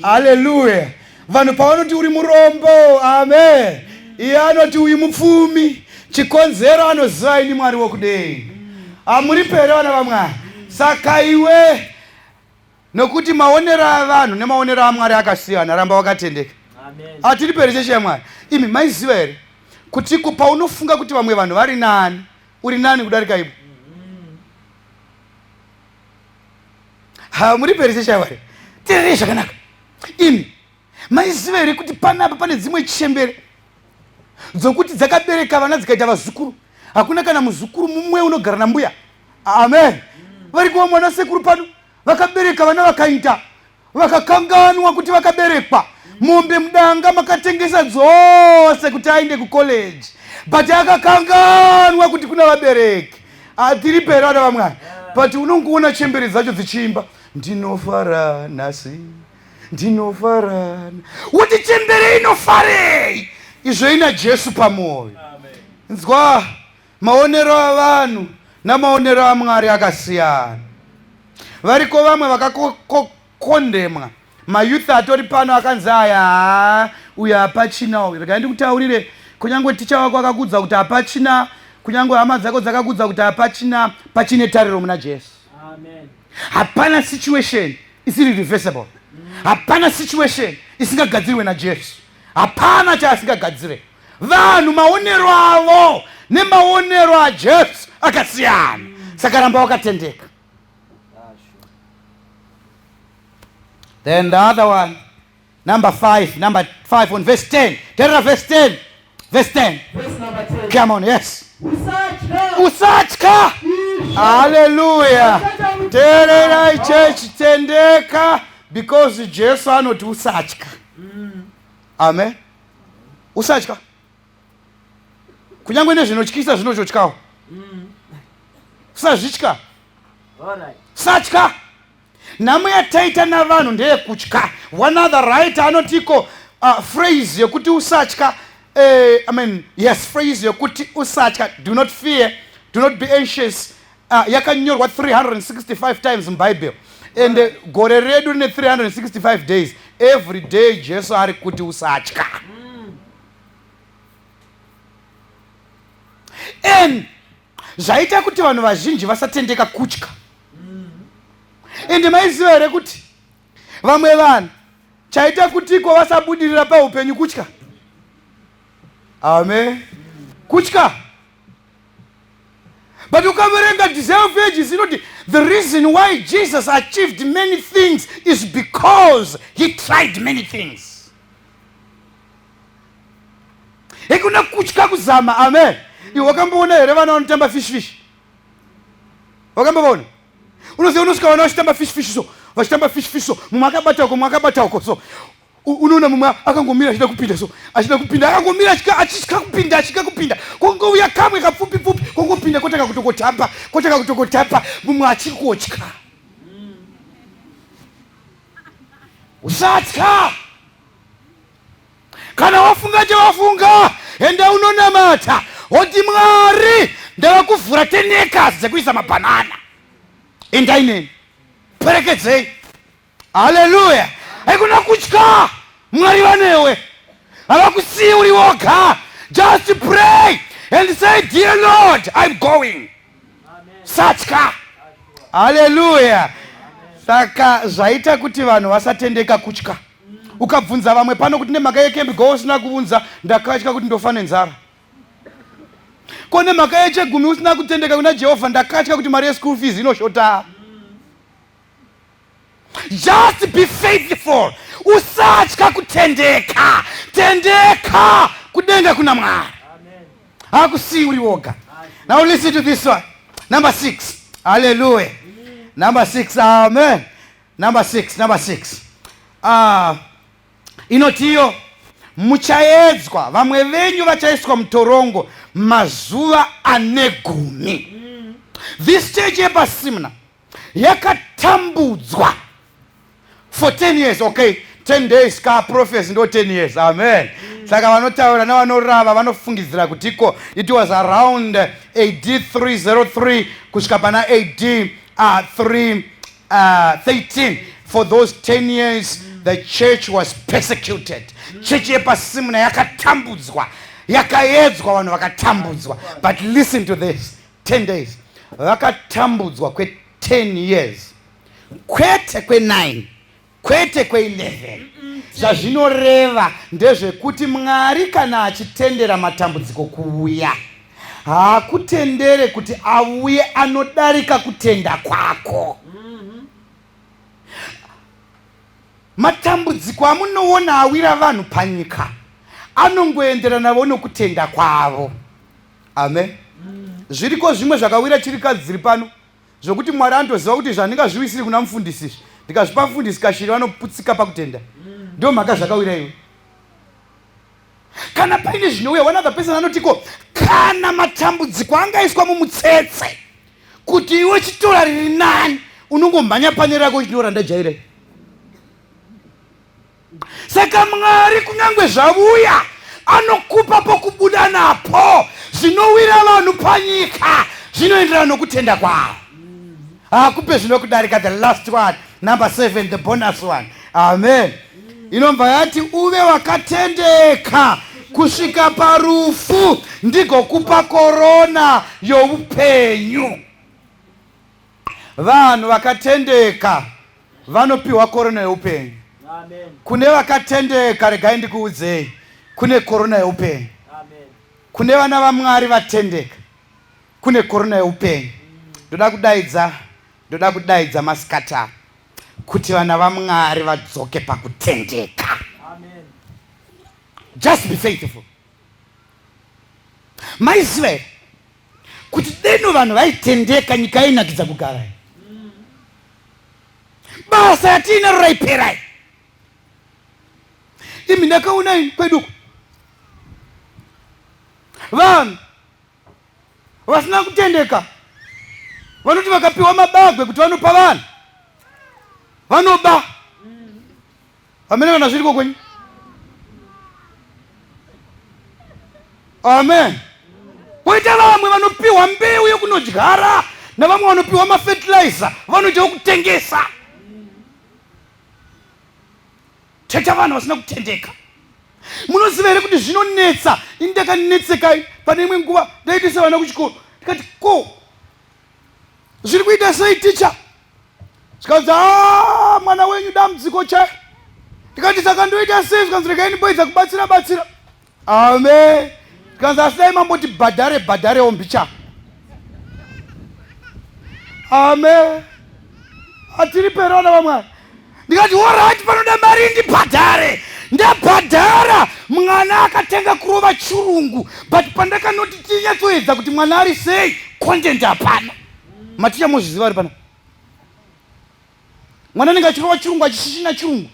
E: Hallelujah. Vanhu pavanoti uri murombo, amen. Iye anoti uyu mupfumi. Chikonzero anoziva ini Mwari wokudenga. Hamuri pere vana vaMwari. Saka iwe nokuti maonero avanhu nemaonero aMwari akasiyana, ramba wakatendeka. Amen. Atiri pere cheche yaMwari. Imi maiziva here kuti paunofunga kuti vamwe vanhu vari nani, uri nani kudarika iwe? Muri pere cheche yaMwari. Tirire zvakanaka. Imi maiziva here kuti panapa pane dzimwe chembere dzokuti dzakabereka vana dzikaita vazukuru. Hakuna kana muzukuru mumwe unogara nambuya. Amen. Vari kuva mwana sekuru pano vakabereka vana vakaita vakakanganwa kuti vakaberekwa. Mombe mudanga makatengesa dzose kuti aende kucollege, but akakanganwa kuti kuna vabereki. Atiri pere vana vaMwari. But unongoona chembere dzacho dzichimba ndinofara nhasi, ndinofarana. Kuti chembere inofarei? Izvo ina Jesu pamoyo. Nzwa maonero avanhu namaonero aMwari akasiyana. Variko vamwe vakakondemwa. Mayouth atori pano akanzi aya uyu hapachina. Regai ndikutaurire, kunyange ticha wako akakudza kuti hapachina, kunyange hama dzako dzakakudza kuti hapachina, pachine tariro muna Jesu.
D: Amen.
E: Hapana situation isiri reversible. Hapana situation isingagadzirwe na Jesu. Hapana chaasingagadzire. Vanhu maonero avo nemaonero aJesu akasiyana. Saka ramba wakatendeka. Then the other one, number 5 on verse 10. Tell her verse 10. Verse 10.
D: Verse number 10.
E: Come on, yes.
D: Usatya.
E: Usatya. Hallelujah. Terera church tendeka because Jesu anoti usatya. Amen. Usatya. Kunyange nezvinotyisa zvinototyawo. Usazvitya.
D: All right.
E: Satya. Nhamo yataita navanhu ndeyekutya. One other writer anotiko phrase yekuti usatya. Phrase yekuti usatya. Do not fear. Do not be anxious. Yakanyorwa 365 times in Bible. And gore redu rine 365 days. Every day Jesu ari kuti usatya. And zvaita kuti vanhu vazhinji vasatendeka kutya. Ende maiziva here kuti vamwe vanhu chaita kutiko vasabudirira paupenyu kutya. Amen. Kutya. But ukaverenga deserve pages, the reason why Jesus achieved many things is because he tried many things. Ekuna kutya kuzama. Amen. Wakamboona here vana vanotamba fish. Wakamboona. Unosika vana vachitamba fish so. Vachitamba fish so. Mumwe akabata uko so. Unoona mumwe akangomira achida kupinda so. Achida kupinda akangomira achika kupinda. Kongouya kamwe kapfupi kongopinda kotaka kutokotapa. Mumwe achikotya. Usatya. Kana wafunga chawafunga, enda unonamata. Oti Mwari ndavakuvhura teneka dzekuisa mabanana. Enda ineni. Perekedzei. Hallelujah. Haikuna kutya. Mwari vanewe. Havakusiyi uri woga. Just pray and say, dear Lord, I'm going. Satya. Hallelujah. Saka zvaita kuti vanhu vasatendeka kutya. Ukabvunza vamwe pano kuti nemhaka yekembi usina kuvunza ndakatya kuti ndofa nenzara. Kone mhaka yechegumi usina kutendeka kuna Jehovha ndakatya kuti mari yeschool fees inoshota. Just be faithful. Usatya kutendeka. Tendeka kudenga kuna Mwari. Hakusiyi uri woga. Now listen to this one. Number 6. Hallelujah. Number 6. Amen. Number 6. Inotiyo muchaedzwa, vamwe venyu vachaiswa mutorongo mazuva anegumi. This church yepaSimna yakatambudzwa for 10 years. Okay, 10 days ka prophecy ndo 10 years. Amen. Saka vanotaura navanorava vanofungidzira kutiko it was around AD 303 kusvika pana AD 313. For those 10 years the church was persecuted. Church yepaSimna yakatambudzwa, yakaedzwa, vanhu vakatambudzwa. But listen to this. 10 days. Vakatambudzwa kwe 10 years. Kwete kwe 9. Kwete kwe 11. Zvazvinoreva ndezvekuti Mwari kana achitendera matambudziko kuuya, haakutendere kuti auye anodarika kutenda kwako. Matambudziko amunoona awira vanhu panyika anongoenderana navo nokutenda kwavo. Amen. Zviriko zvimwe zvakawira chirikadzi dziri pano zvokuti Mwari andoziva kuti zvandingazviwisiri kuna mufundisi ndikazvipa mufundisi Kashiri vanoputsika pakutenda. Ndio mhaka zvakawira iwe. Kana paine zvinouya, one other person anotiko kana matambudziko angaiswa mumutsetse kuti iwe chitora riri nani unongomhanya pane rako chitora ndajaira. Saka Mwari kunyange zvavuya anokupa pokubuda napo zvinowira vanhu panyika zvinoenderana nokutenda kwavo. Akupe zvinokudarika. The last one, number 7, the bonus one. Amen. inobva yati uve wakatendeka kusvika parufu ndiko kupa korona youpenyu. Vanhu vakatendeka vanopiwa korona youpenyu. Kune vakatendeka, regai ndikuudzei, kune korona youpenyu. Kune vana vaMwari vatendeka, kune korona youpenyu. Ndoda kudaidza masikata kuti vana vaMwari vadzoke pakutendeka. Just be faithful. Maizive kuti deno vanhu vaitendeka nyika inakidza kugara. Basa yatinaro raiperai. Imi ndakaona kwedu vanhu vasina kutendeka vanoti vakapiwa mabagwe kuti vanopa vanhu vanoba. Amene vana zviriko kwenyu. Amen. Poita vamwe vanopiwa mbeu yekunodyara navamwe vanopiwa mafertilizer vanoita kutengesa. Teta vanhu vasina kutendeka. Munoziva here kuti zvinonetsa. Ini ndakanetseka pane imwe nguva ndaitisa vana kuchikoro ndikati ko zviri kuita sei ticha? Zvikanzi mwana wenyu dambudziko chai. Ndikati saka ndoita sei? Zvikanzi regai ndimboedza kubatsira. Amen. Zvikanzi asi dai mamboti bhadhare ombicha. Amen. Atiri perona vamwari. Ndikati alright, panoda mari ndibhadhare. Ndabhadhara. Mwana akatenga kurova chirungu, but pandakanoti tinyatsoedza kuti mwana ari sei, content hapana. Maticha mozviziva ari pano. Mwana anenge achirova chirungu achishisina chirungu,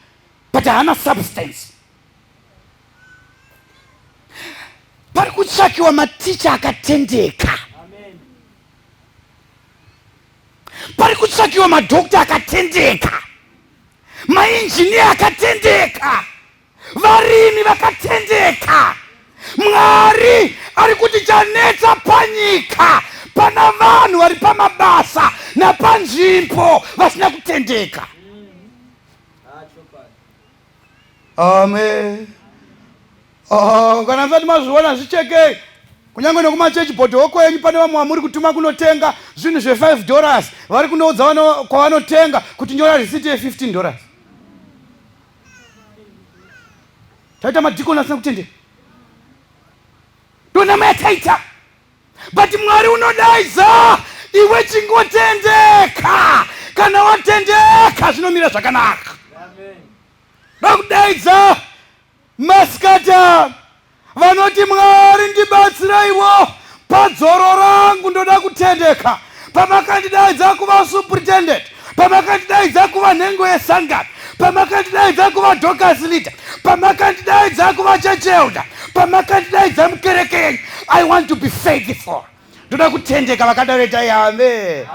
E: but haana substance. Pari kutsvakiwa maticha akatendeka. Pari kutsvakiwa madhokta akatendeka, mainjiniya akatendeka, varimi vakatendeka. Mwari ari kuti chanetsa panyika pana vanhu vari pamabasa napanzvimbo vasina kutendeka. Amen. Kana msati mazviona zvichekei. Kunyange nekumachechi bhodhi woko yenyu pane vamwe vamuri kutuma kunotenga zvinhu $5 vari kunoudza kwavanotenga kuti nyora risiti $15. Taita madhikoni asina kutendeka. Ndonama yataita. But Mwari unodaidza iwe chingotendeka. Kana watendeka zvinomira zvakanaka. Ndakudaidza masikata vanoti Mwari ndibatsiraiwo padzoro rangu ndoda kutendeka. Pamakandidaidza kuva superintendent, pamakandidaidza kuva nhengo yesangano, pamakandidaidza kuva Dorcas leader, pamakandidaidza kuva church elder, pamakandidaidza mukereke yenyu. I want to be faithful. Ndoda kutendeka. Vakadaretai amen.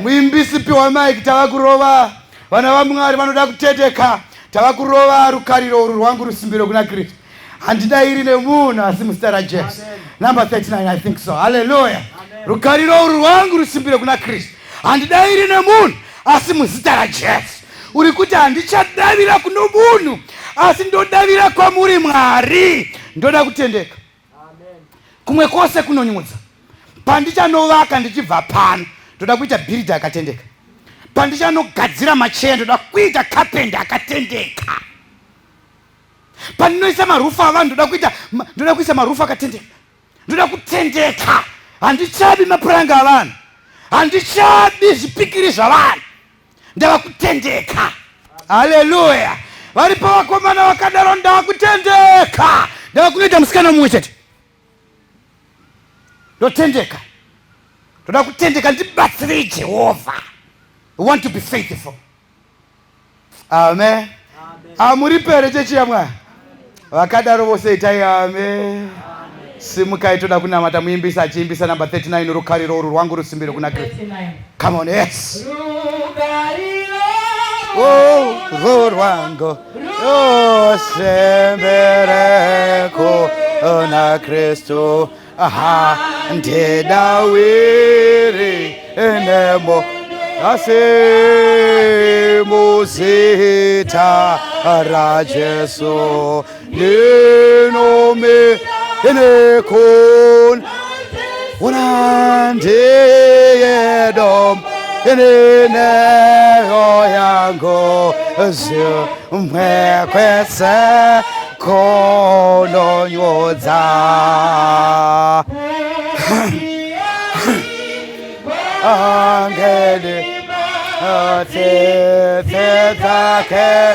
E: Muimbisi piwa mike tava kurova. Vana vaMwari vanoda kutendeka. Tava kurova rukariro uru rwangu rusimbiro kuna Kristu. Handidayiri nemunhu asi muzita raJesu. Number 39, I think so. Hallelujah. Rukariro uru rwangu rusimbiro kuna Kristu. Handidayiri nemunhu asi muzita raJesu. Uri kuti handichadavira kuno munhu asi ndodavira kwamuri Mwari. Ndoda kutendeka. Kumwe kwose kunonyudza. Pandichanovaka ndichibva pano ndoda kuita builder akatendeka. Pandichanogadzira macheya ndoda kuita carpenter akatendeka. Pandinoisa marufa avanhu ndoda kuisa marufa akatendeka. Ndoda kutendeka. Handichabi mapuranga avanhu, handichabi zvipikiri zvavanhu. Ndava kutendeka. Haleluya. Varipo vakomana vakadaro ndava kutendeka. Ndava kunoita musikana mumwe chete. Ndotendeka. Ndoda kutendeka ndibatsirei Jehovha. I want to be faithful. Amen. Amuri pere chechi ya Mwari. Vakadaro vose itai amen. Simukai toda kunamata muimbisa achiimbisa number 39 rukariro uru rwangu rusimbiro kuna Kristu. Come on, yes. Oh, rwangu rusimbireko na Kristu. Aha, ndedawiri enemo. Ase muzita ra Jesu ndinomi inekun unandiyedom ineneyo yangu zimwekwese kononyodza angeli tete zake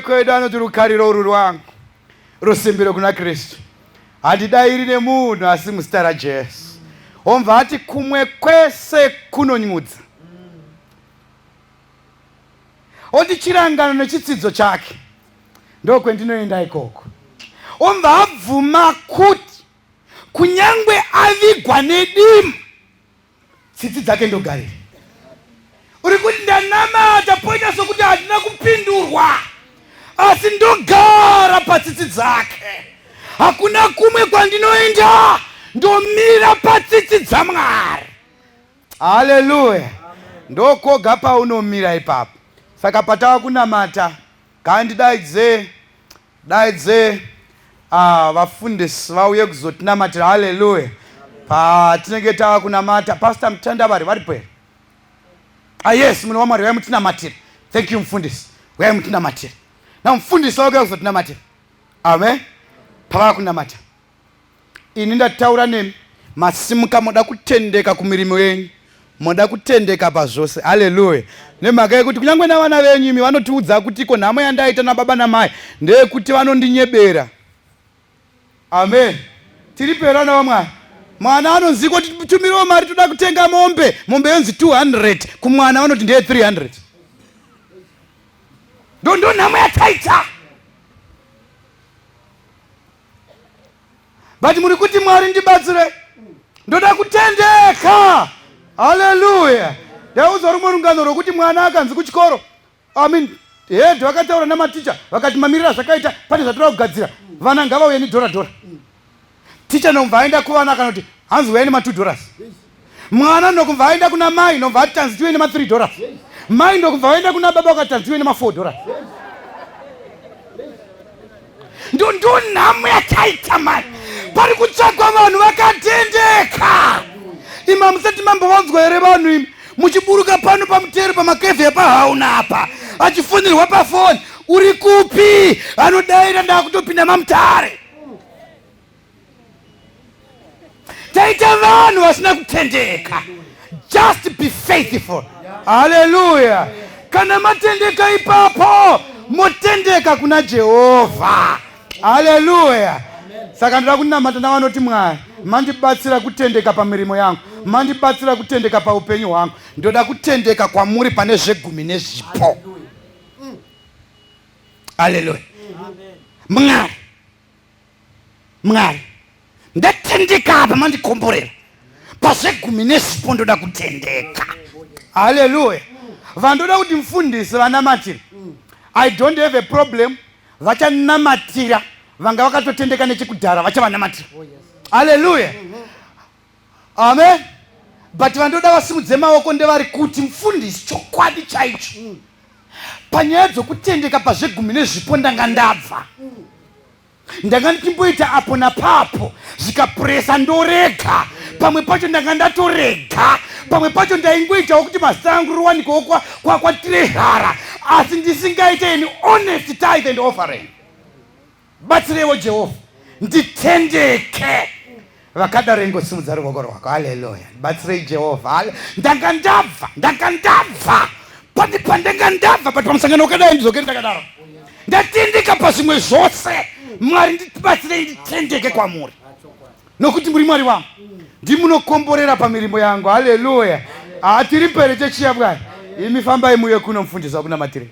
E: kwedu anoti rukariro uru rwangu rusimbiro kuna Kristu handidayirire munhu asi muzita raJesu. Omva ati kumwe kwese kunonyudza. Oti chirangano nechitsidzo chake ndokwendinoenda ikoko. Omva abvuma kuti kunyangwe avigwa nedima tsitsi dzake ndogarire. Uri kuti ndanamata poita sokuti handina kupindurwa asi ndogara patsitsi dzake. Hakuna kumwe kwandinoenda, ndomira patsitsi dzaMwari. Haleluya. Ndokoga paunomira ipapo. Saka patava kunamata kandidaidze vafundisi vauye kuzotinamatira. Haleluya. Patinenge tava kunamata Pastor Mutandabari varipo here? Yes, munhu waMwari wai mutinamatira. Thank you mufundisi. Wai mutinamatira. Na mufundisi wauye kuzotinamatira. Amen. Pava kunamata. Ini ndataura nemi masimuka moda kutendeka kumirimo yenyu. Moda kutendeka pazvose. Haleluya. Nemhaka yekuti kunyangwe navana venyu imi vanotiudza kuti iko nhamo yandaita nababa namai ndeyekuti vanondinyebera. Amen. Tiri pera naVaMwari. Mwana anonzi kuti tumiriwo mari toda kutenga mombe. Mombe yonzi 200. Kumwana vanoti ndeye 300. Ndo nhamo yataita. But muri kuti Mwari ndibatsire. Ndoda kutendeka. Haleluya. Ndaudzwa rumwe rungano rwokuti mwana akanzi kuchikoro. Head vakataura namaticha vakati mamirira zvakaita pane zvatoda kugadzira. Vana ngavauye $1. Ticha nomva aenda kuvana akanoti hanzi uyai nema$2. Mwana ndokumva aenda kuna mai nomva ati tanzi tiwe nema$3. Mai ndokumva aenda kuna baba vakati tanzi tiwe nema$4. Ndo nhamo yataita mari. Pari kutsvakwa vanhu vakatendeka. Ima musati mambovanzwa here vanhu imi muchiburuka pano pamutero pamakevhe epahauna apa achifonirwa pafoni. Uri kupi? Anodaira ndakutopinda mamutare. Taita vanhu vasina kutendeka. Just be faithful. Haleluya. Kana matendeka ipapo motendeka kuna Jehovha. Haleluya. Saka ndoda kunamata navanoti Mwari mandibatsira kutendeka pamirimo yangu, mandibatsira kutendeka paupenyu hwangu. Ndoda kutendeka kwamuri pane zvegumi nezvipo. Haleluya. Mwari ndatendeka apa mandikomborera pazvegumi nezvipo. Ndoda kutendeka. Haleluya. Vandoda kuti mfundisi vanamatira. I don't have a problem. Vachanamatira vanga vakatotendeka nechikudhara vachavanamatira. Haleluya. Amen. But vandoda vasimudze maoko ndevari kuti mfundisi chokwadi chaicho panyaya dzokutendeka pazvegumi nezvipo ndanga ndabva. Ndanga ndichimboita apo napapo zvikapuresa ndorega. Pamwe pacho ndanga ndatorega. Pamwe pacho ndaingoitawo kuti mazita angu riwanikewo kwatirehara asi ndisingaite any honest tithe and offering. Batsirewo Jehovha nditendeke. Vakadaro ingosimudza ruoko rwako. Haleluya. Batsirei Jehovha. Ndanga ndabva pane pandanga ndabva but pamusangano wakadai ndizokeri ndakadaro ndatendeka pazvimwe zvose. Mwari ndibatsirei nditendeke kwamuri nokuti muri Mwari wangu ndimunokomborera pamirimbo yangu. Haleluya. Tiri pere chechiya bwana. Imi fambai muye kuno mfundisa kuna matire.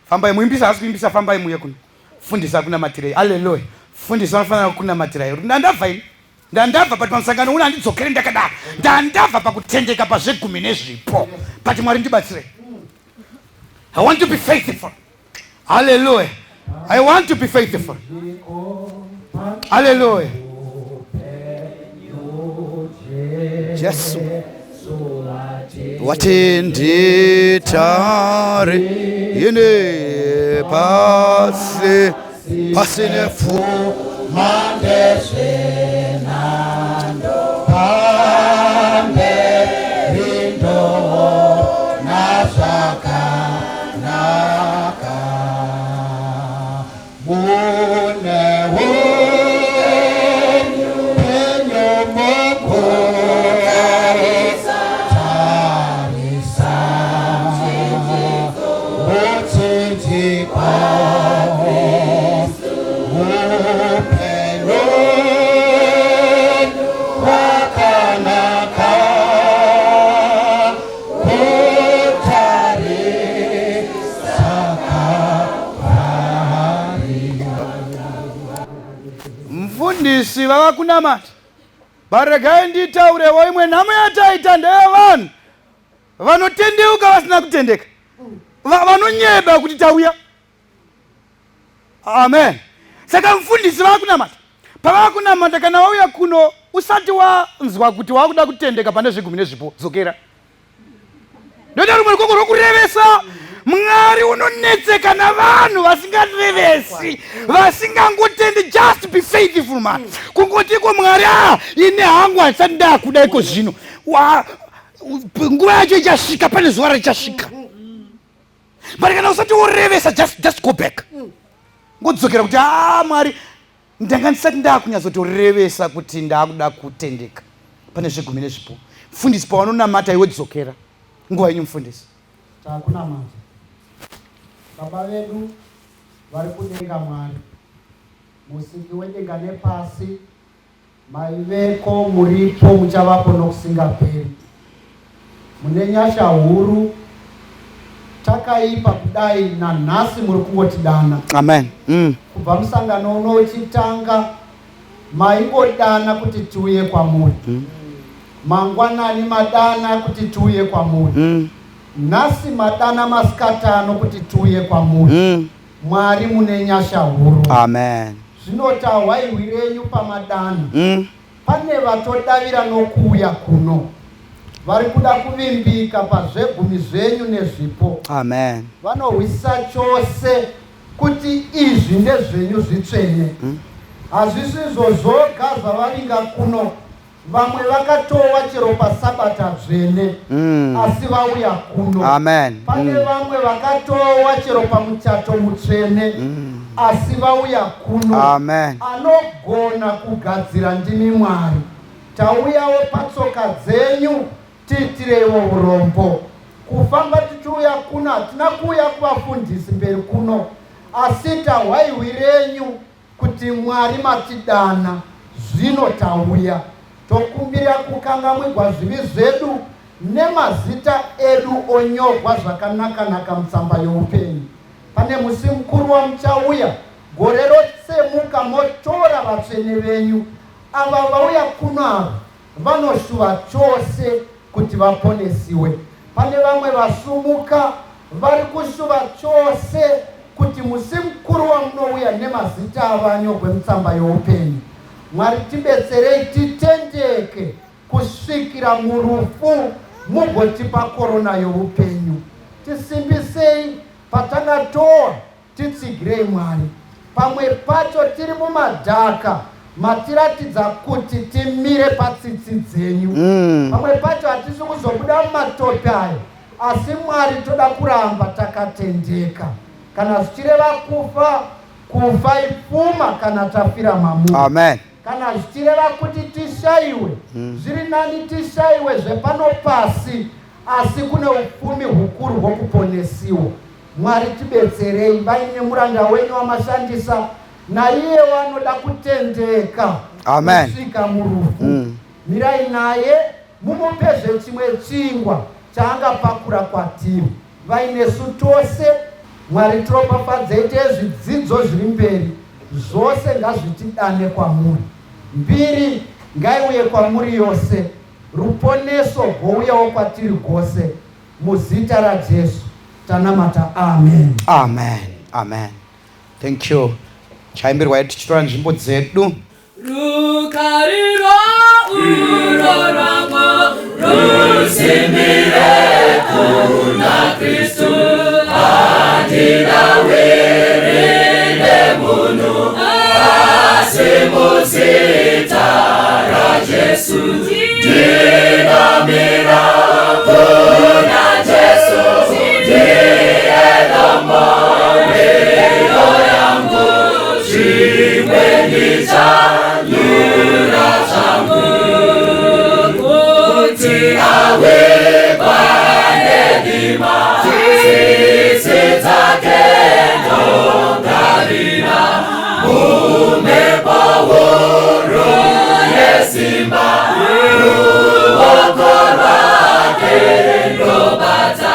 E: Fambai muimbisa asikuimbisa fambai muye kuno. Fundisa kuna matire. Haleluya. Fundisa wanafanya kuna matire. Ndandava ini. Ndandava pati pamusangano una ndidzokere ndakada. Ndandava pakutendeka pazvegumi nezvipo. Pati Mwari ndibatsire. I want to be faithful. Hallelujah. I want to be faithful. Hallelujah. Yesu. Watinditare ine pase nefu mandese nando pambe rindo nasaka naka mfundisi vavakunamata baregai nditaure woimwe nhamo yataita ndeyevanhu vanotendeuka vasina kutendeka, vanonyeba kuti tauya. Amen. Saka mfundisi vavakunamata pavakunamata kana wauya kuno usati wanzwa kuti wakuda kutendeka pane zvegumi nezvipo dzokera. Ndoda rumwe rukoko rwokurevesa. Mwari unonetseka navanhu vasingarevesi, vasingangotendi. Just be faithful man. Kungotiko Mwari ine hangu handisati ndakuda iko zvino. Nguva yacho ichasvika, pane zuva richasvika. But kana usati worevesa, just go back. Ngodzokera kuti Mwari ndanga ndisati ndakunyatsotorevesa kuti ndakuda kutendeka pane zvegumi nezvipo. Mfundisi pawanonamata iwe dzokera. Nguva yenyu mfundisi.
D: Takunamata. Baba vedu vari kudenga Mwari, musiki wedenga nepasi, maiveko muripo muchavapo nokusingaperi. Mune nyasha huru, takaipa kudai nanhasi muri kungotidana.
E: Amen.
D: Kubva musangano uno uchitanga maingodana kuti tiuye kwamuri. Mangwanani madana kuti tiuye kwamuri. Nasi madana masikatano kuti tiuye kwamuri. Mwari mune nyasha huru.
E: Amen.
D: Zvinota waiwirenyu pamadana. Pane vatodavira nokuuya kuno. Vari kuda kuvimbika pazvegumi zvenyu nezvipo.
E: Amen.
D: Vanohwisa chose kuti izvi ndezvenyu zvitsvene. Hazvisi zvoga zvavavinga kuno. Vamwe vakatowa chero pasabata dzvene asi vauya kuno.
E: Amen.
D: Pane vamwe vakatowa chero pamuchato mutsvene asi vauya kuno.
E: Amen.
D: Anogona kugadzira ndimi Mwari. Tauyawo patsoka dzenyu tiitirewo urombo. Kufamba tichiuya kuno hatina kuuya kuvafundisi mberi kuno, asi tahwaiwirenyu kuti Mwari matidana. Zvino tauya tokumbira kukangamwigwa zvivi zvedu nemazita edu onyorwa zvakanaka mutsamba youpenyu. Pane musi mukuru wamuchauya, gore rotsemuka motora vatsvene venyu. Ava vauya kuno ava vanoshuva chose kuti vaponesiwe. Pane vamwe vasumuka vari kushuva chose kuti musi mukuru wamunouya nemazita avanyorwe mutsamba youpenyu. Mwari tibetserei titendeke kusvikira murufu mugotipa korona youpenyu. Tisimbisei patangatoa, titsigirei Mwari. Pamwe pacho tiri mumadhaka matiratidza kuti timire patsitsi dzenyu. Pamwe pacho hatisi kuzobuda mumatope ayo, asi Mwari toda kuramba takatendeka. Kana zvichireva kufa ipfuma kana tafira mamuri.
E: Amen.
D: Kana zvichireva kuti tishaiwe, zviri nani tishaiwe zvepano pasi, asi kune upfumi hukuru hwokuponesiwa. Mwari tibetserei, vaine muranda wenyu wamashandisa, naiye wanoda kutendeka
E: Amen.
D: kusvika murufu. Mirai naye mumupezve chimwe chingwa chaangapakura kwatiri. Vainesu tose Mwari tiropafadzei zvidzidzo zviri mberi zvose ngazvitidane kwamuri. Mbiri ngaiuye kwamuri yose. Ruponeso gouyawo kwatiri gose. Muzita raJesu tanamata. Amen.
E: Amen. Amen. Thank you. Chaimbirwa tichitora nzvimbo dzedu.
F: Rukariro uroramo rusimbire kuna Kristu adira wirinde munhu asimuzita raJesu dinamira kuna Jesu diedomorero yangu chimweni chanyura changu kuti awe panedima sisi dzake ndongarira mumepo huru yesimba ruoko rwake ndobata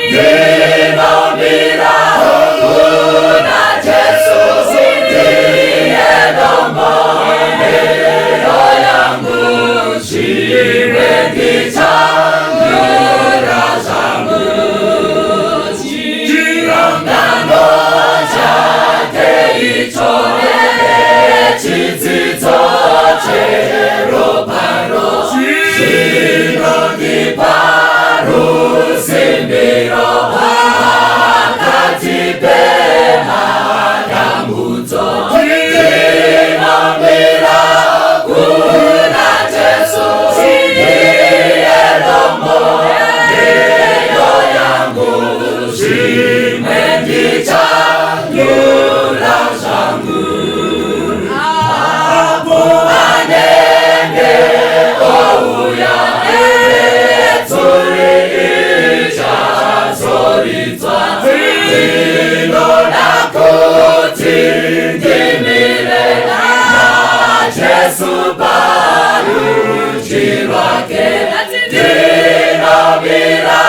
F: ndinomira kuna Jesu ndiye domborero yangu chimweni chanyura changu chirongano chake icho chidzidzo cheroparo chinondipa rusimbiro pakati pematambudzo ndinomira kuna Jesu ndiye domborero yangu chimweni chanyura changu apo anenge ouya edzuri ichazoridzwa ndinoda kuti ndimire naJesu parudyi rwake ndinomira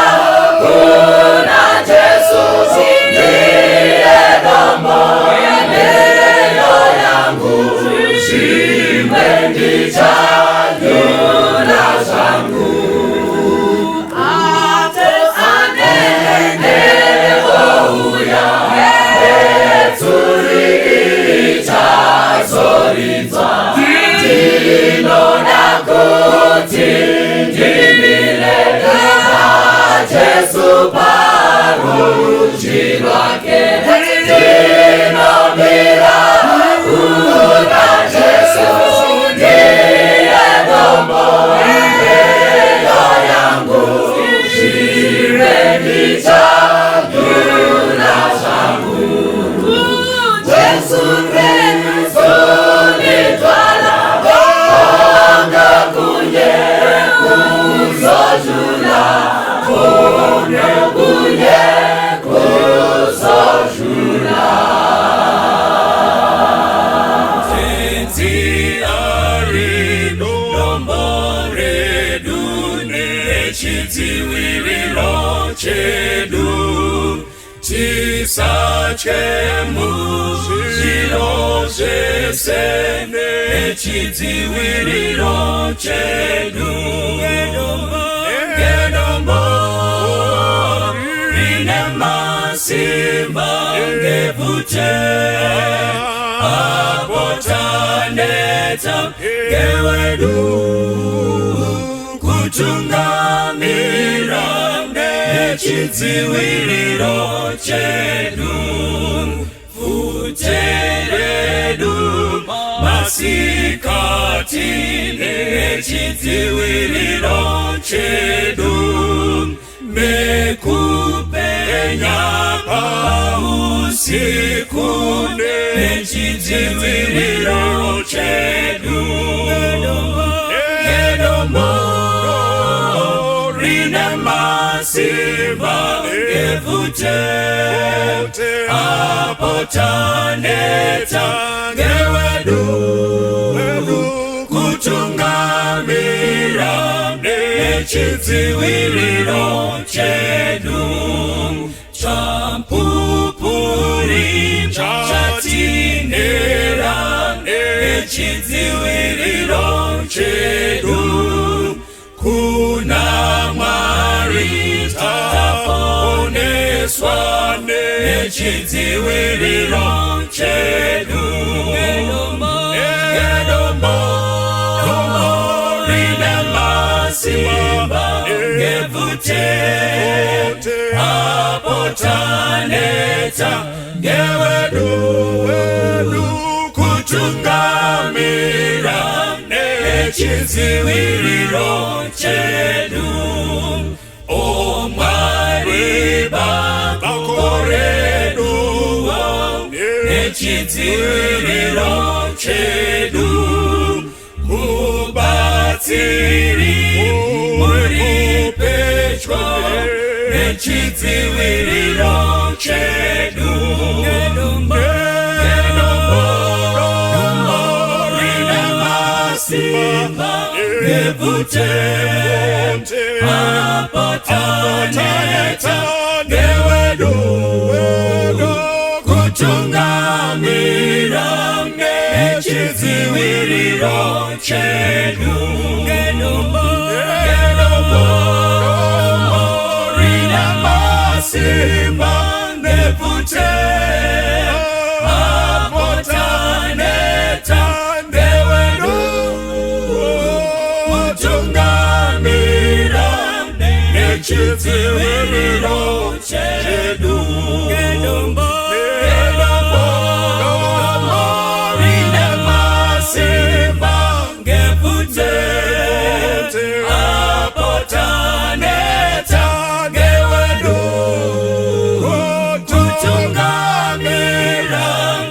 F: kuna Jesu ndiye domborero yangu chimweni chanyura changu apo anenge ouya edzuri ichazoridzwa ndinoda kuti ndimire naJesu parudyi rwake ndinomira kuna Jesu ndiye domborero yangu chimweni chanyura changu Jesu Kristu nitwala bonga kunye kuzojula bonga kunye kuzojula chidziwiriro chedu tisachemu zviro zvese nechidziwiriro chedu ngedombo rine masimba ngevute apotaneta ngewedu kutungamira nechidziwiriro chedu futeredu masikati nechidziwiriro chedu mekupenya pausiku nechidziwiriro chedu edombo rine masimba ngevute apotaneta ngewedu kutungamira nechidziwiriro chedu champupuri chatinera nechidziwiriro chedu kuna Mwari taponeswa nechidziwiriro chedu Simba ngevute apotaneta ngewedu kutungamira nechidziwiriro chedu Omwari bakoredu nechidziwiriro chedu kubatsiri nechidziwiriro chedu rine masimba ngevute apotaneta ngewedu kutungamira nechidziwiriro chedu Simba ngevute apotaneta ngewedu kutungamira nechidziwiriro chedu rine masimba ngevute apotaneta ngewedu kutungamira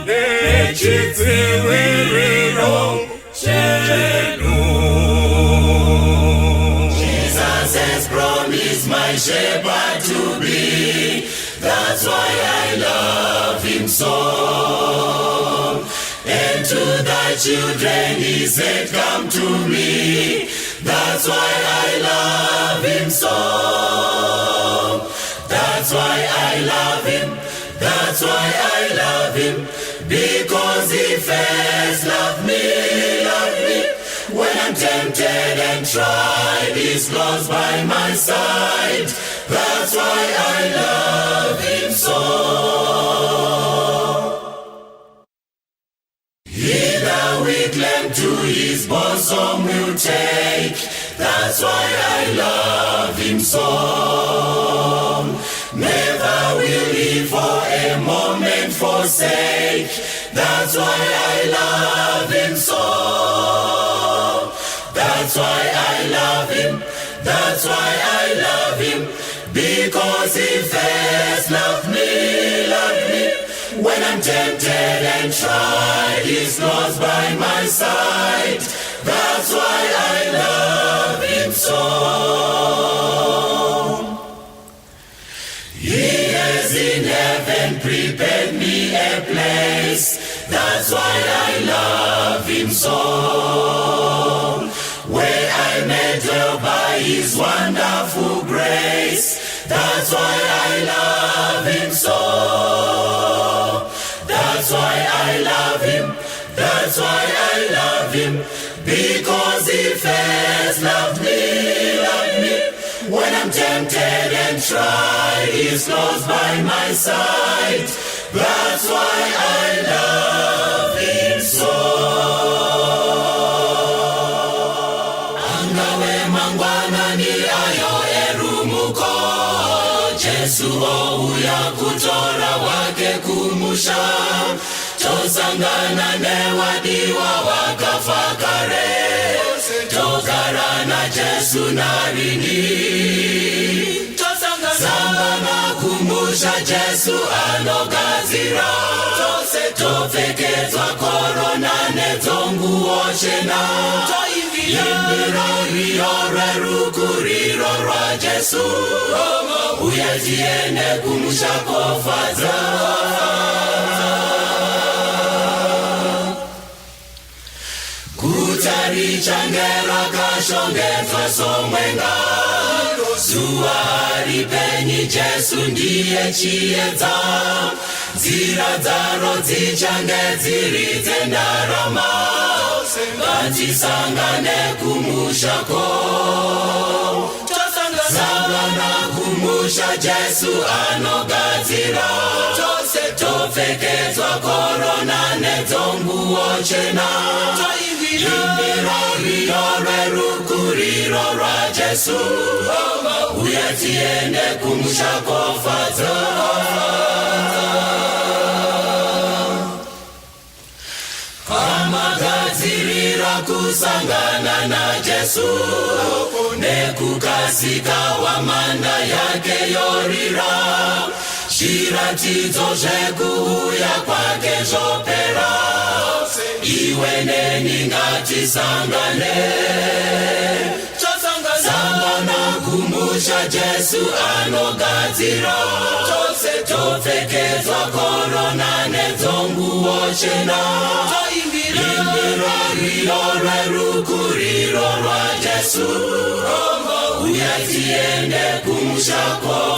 F: nechidziwiriro chedu. Jesus has promised my shepherd to be, that's why I love him so. And to thy children he said, come to me, that's why I love him so. That's why I love him, that's why I love him, because he first loved me. When I'm tempted and tried, he's close by my side. That's why I love him so. He that we claim to his bosom will take. That's why I love him so. Never will he for a moment forsake. That's why I love him so. That's why I love him. That's why I love him. Because he first loved me. When I'm tempted and tried, he's close by my side. That's why I love him so. He has in heaven prepared me a place. That's why I love him so. Where I may dwell by his wonderful grace. That's why I love him so. That's why I love him. That's why I love him. Because he first loved me. When I'm tempted and tried, he's close by my side. That's why I love him so. Angawe mangwana ni ayo erumuko. Jesu ouya kutora wake kumusha. Tosangana newadiwa wakafakare. Tokarana Jesu narini. Tosangana kumusha Jesu anogazira. Tofekezwa korona netongu oshena. Yimbiro riyore rukuriro rwa Jesu. Uyajiene kumusha kofaza. Rutari changera kashongedzwa somwenga. Zuwa ripenyi Jesu ndiye chiedza. Nzira dzaro dzichange dziri dzendarama. Ngatisangane kumushako. Sangana kumusha Jesu anogadzira. Topfekedzwa korona nedzonguo chena. Imbira rwiyo rwerukuriro rwaJesu. Uye tiende kumusha kofadza. Amagadzirira kusangana naJesu. Nekukasika wamanda yake yorira. Zviratidzo zvekuuya kwake zvopera. Iwe neni ngatisangane. Sangana kumusha Jesu anogadzira. Topfekedzwa korona nedzonguo chena. Imbira rwiyo rwerukuriro rwaJesu. Uye tiende kumusha kofadza.